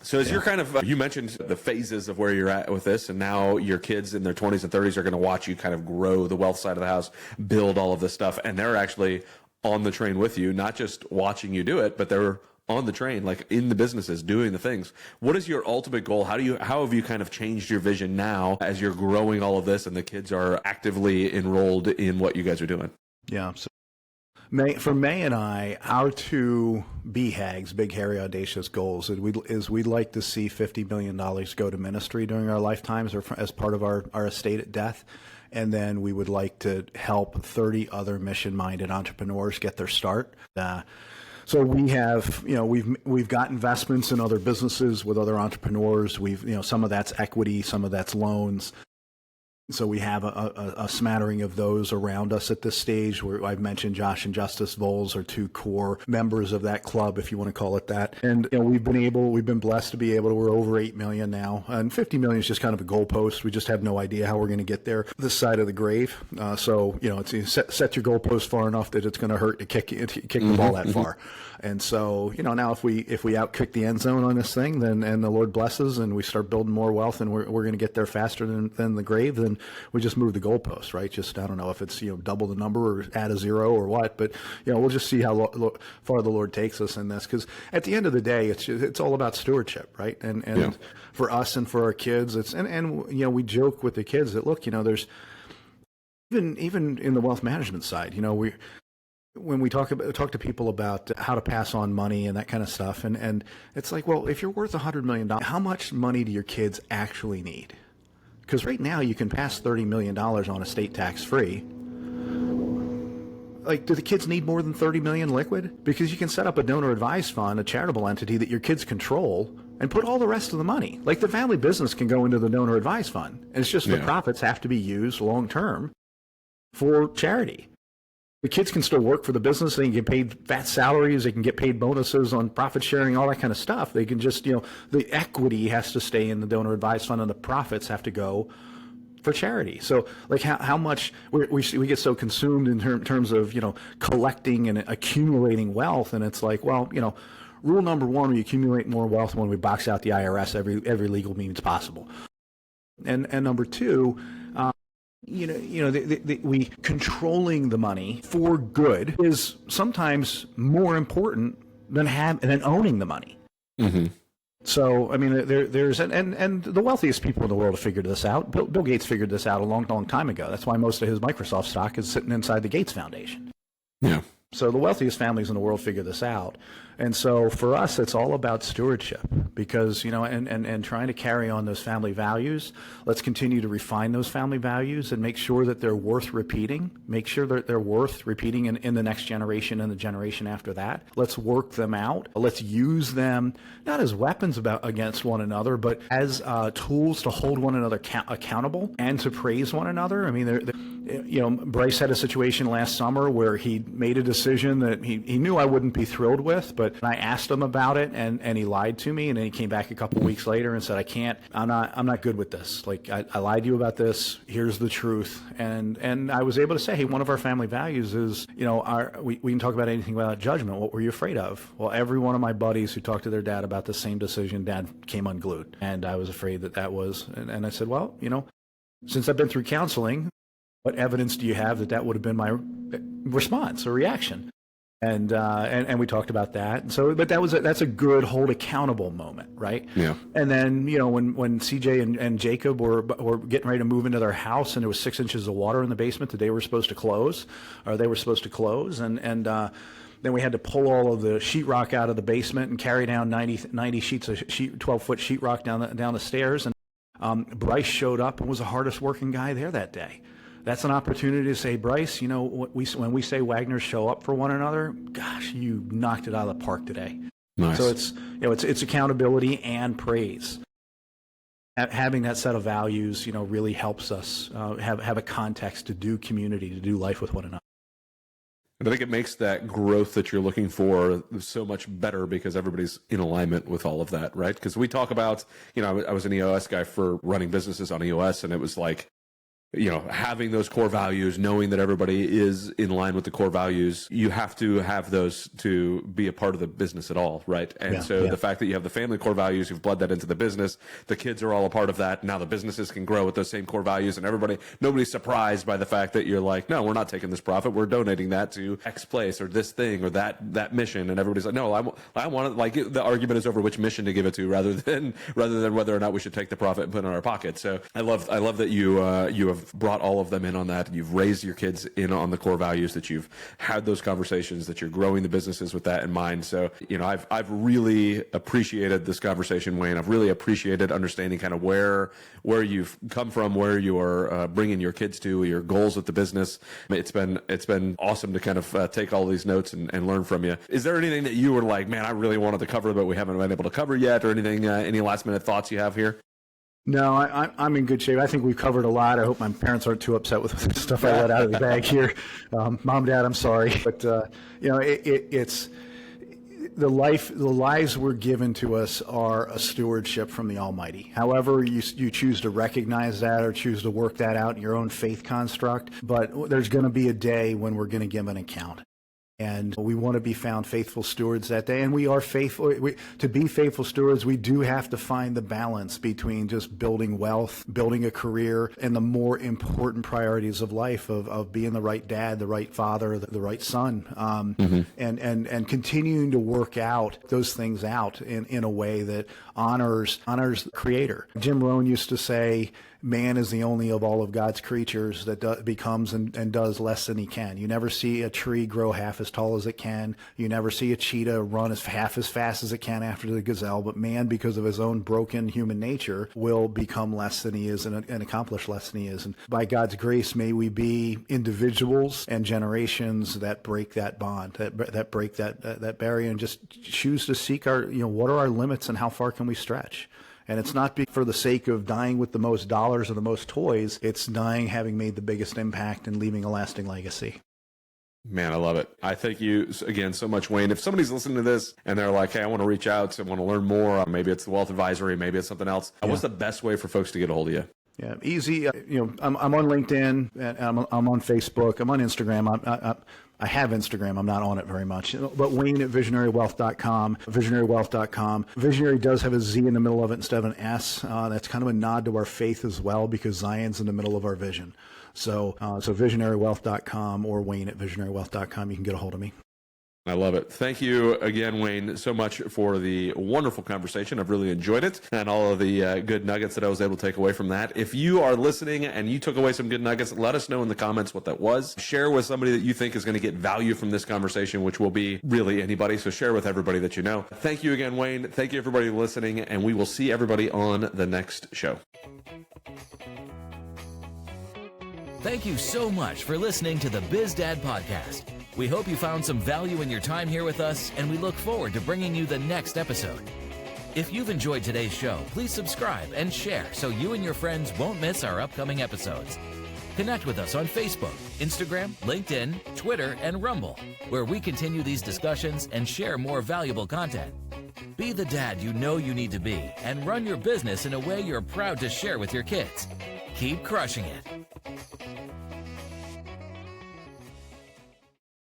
So as you're kind of, you mentioned the phases of where you're at with this, and now your kids in their 20s and 30s are going to watch you kind of grow the wealth side of the house, build all of this stuff, and they're actually on the train with you, not just watching you do it, but they're on the train, like in the businesses, doing the things. What is your ultimate goal? How have you kind of changed your vision now as you're growing all of this and the kids are actively enrolled in what you guys are doing? Yeah. So for May and I, our two BHAGs, big, hairy, audacious goals, is we'd like to see $50 million go to ministry during our lifetimes or as part of our estate at death. And then we would like to help 30 other mission-minded entrepreneurs get their start. So we have, we've got investments in other businesses with other entrepreneurs. Some of that's equity, some of that's loans. So we have a smattering of those around us at this stage. Where I've mentioned Josh and Justice Voles are two core members of that club, if you want to call it that. And we've been blessed to be able to. We're over 8 million now, and 50 million is just kind of a goalpost. We just have no idea how we're going to get there this side of the grave. So it's set your goalpost far enough that it's going to hurt to kick the ball that far. And so now if we outkick the end zone on this thing, then and the Lord blesses, and we start building more wealth, and we're going to get there faster than the grave, then we just move the goalpost, right? Just, I don't know if it's, double the number or add a zero or what, but, we'll just see how far the Lord takes us in this. Because at the end of the day, it's all about stewardship, right? And for us and for our kids, we joke with the kids that, look, there's even in the wealth management side, when we talk to people about how to pass on money and that kind of stuff, and it's like, well, if you're worth $100 million, how much money do your kids actually need? Because right now you can pass $30 million on estate tax free. Like, do the kids need more than $30 million liquid? Because you can set up a donor advised fund, a charitable entity that your kids control, and put all the rest of the money. Like, the family business can go into the donor advised fund. And it's just the profits have to be used long term for charity. The kids can still work for the business. They can get paid fat salaries. They can get paid bonuses on profit sharing, all that kind of stuff. They can just, the equity has to stay in the donor advised fund and the profits have to go for charity. So like how much we get so consumed in terms of, collecting and accumulating wealth. And it's like, well, rule number one, we accumulate more wealth when we box out the IRS every legal means possible. And number two, we controlling the money for good is sometimes more important than owning the money. Mm-hmm. So, I mean, there's and the wealthiest people in the world have figured this out. Bill Gates figured this out a long, long time ago. That's why most of his Microsoft stock is sitting inside the Gates Foundation. Yeah. So the wealthiest families in the world figure this out. And so for us, it's all about stewardship because, and trying to carry on those family values. Let's continue to refine those family values and make sure that they're worth repeating. Make sure that they're worth repeating in the next generation and the generation after that. Let's work them out. Let's use them not as weapons against one another, but as tools to hold one another accountable and to praise one another. I mean, Bryce had a situation last summer where he made a decision that he knew I wouldn't be thrilled with, but I asked him about it and he lied to me, and then he came back a couple of weeks later and said, I'm not good with this. Like I lied to you about this. Here's the truth. And I was able to say, hey, one of our family values is, we can talk about anything without judgment. What were you afraid of? Well, every one of my buddies who talked to their dad about the same decision, dad came unglued. And I was afraid that was, and I said, well, since I've been through counseling, what evidence do you have that would have been my response or reaction? And we talked about that. And so, but that's a good hold accountable moment, right? Yeah. And then when CJ and Jacob were getting ready to move into their house, and there was 6 inches of water in the basement that they were supposed to close, and then we had to pull all of the sheetrock out of the basement and carry down 90 sheets of 12-foot sheetrock down the stairs. And Bryce showed up and was the hardest working guy there that day. That's an opportunity to say, Bryce, when we say Wagner show up for one another, gosh, you knocked it out of the park today. Nice. So it's accountability and praise. Having that set of values, really helps us have a context to do community, to do life with one another. I think it makes that growth that you're looking for so much better because everybody's in alignment with all of that, right? Because we talk about, I was an EOS guy for running businesses on EOS, and it was like, having those core values, knowing that everybody is in line with the core values, you have to have those to be a part of the business at all, right? And the fact that you have the family core values, you've bled that into the business, the kids are all a part of that. Now the businesses can grow with those same core values, and nobody's surprised by the fact that you're like, no, we're not taking this profit, we're donating that to X place or this thing or that mission, and everybody's like, no, I want it. Like, the argument is over which mission to give it to rather than whether or not we should take the profit and put it in our pocket. So I love that you have brought all of them in on that. You've raised your kids in on the core values, that you've had those conversations, that you're growing the businesses with that in mind. So, I've really appreciated this conversation, Wayne. I've really appreciated understanding kind of where you've come from, where you are bringing your kids to, your goals with the business. It's been awesome to kind of take all these notes and learn from you. Is there anything that you were like, man, I really wanted to cover, but we haven't been able to cover yet, or anything, any last minute thoughts you have here? No, I'm in good shape. I think we've covered a lot. I hope my parents aren't too upset with the stuff I let out of the bag here. Mom, Dad, I'm sorry. But, it's the lives we're given to us are a stewardship from the Almighty. However you choose to recognize that or choose to work that out in your own faith construct. But there's going to be a day when we're going to give an account. And we want to be found faithful stewards that day. And we are faithful. To be faithful stewards, we do have to find the balance between just building wealth, building a career, and the more important priorities of life of being the right dad, the right father, the right son, and continuing to work out those things out in a way that honors the Creator. Jim Rohn used to say, man is the only of all of God's creatures that becomes and does less than he can. You never see a tree grow half as tall as it can. You never see a cheetah run half as fast as it can after the gazelle. But man, because of his own broken human nature, will become less than he is and accomplish less than he is. And by God's grace, may we be individuals and generations that break that bond, that break that barrier, and just choose to seek what are our limits and how far can we stretch? And it's not for the sake of dying with the most dollars or the most toys. It's dying having made the biggest impact and leaving a lasting legacy. Man, I love it. I thank you again so much, Wayne. If somebody's listening to this and they're like, hey, I want to reach out, I want to learn more, maybe it's the Wealth Advisory, maybe it's something else. What's the best way for folks to get a hold of you? Yeah, easy. I'm on LinkedIn, and I'm on Facebook, I'm on Instagram. I have Instagram. I'm not on it very much. But Wayne at VizionaryWealth.com, VizionaryWealth.com. Visionary does have a Z in the middle of it instead of an S. That's kind of a nod to our faith as well, because Zion's in the middle of our vision. So VizionaryWealth.com or Wayne at VizionaryWealth.com. You can get a hold of me. I love it. Thank you again, Wayne, so much for the wonderful conversation. I've really enjoyed it, and all of the good nuggets that I was able to take away from that. If you are listening and you took away some good nuggets, let us know in the comments what that was. Share with somebody that you think is going to get value from this conversation, which will be really anybody. So share with everybody that you know. Thank you again, Wayne. Thank you, everybody listening, and we will see everybody on the next show. Thank you so much for listening to the BizDad Podcast. We hope you found some value in your time here with us, and we look forward to bringing you the next episode. If you've enjoyed today's show, please subscribe and share so you and your friends won't miss our upcoming episodes. Connect with us on Facebook, Instagram, LinkedIn, Twitter, and Rumble, where we continue these discussions and share more valuable content. Be the dad you know you need to be and run your business in a way you're proud to share with your kids. Keep crushing it.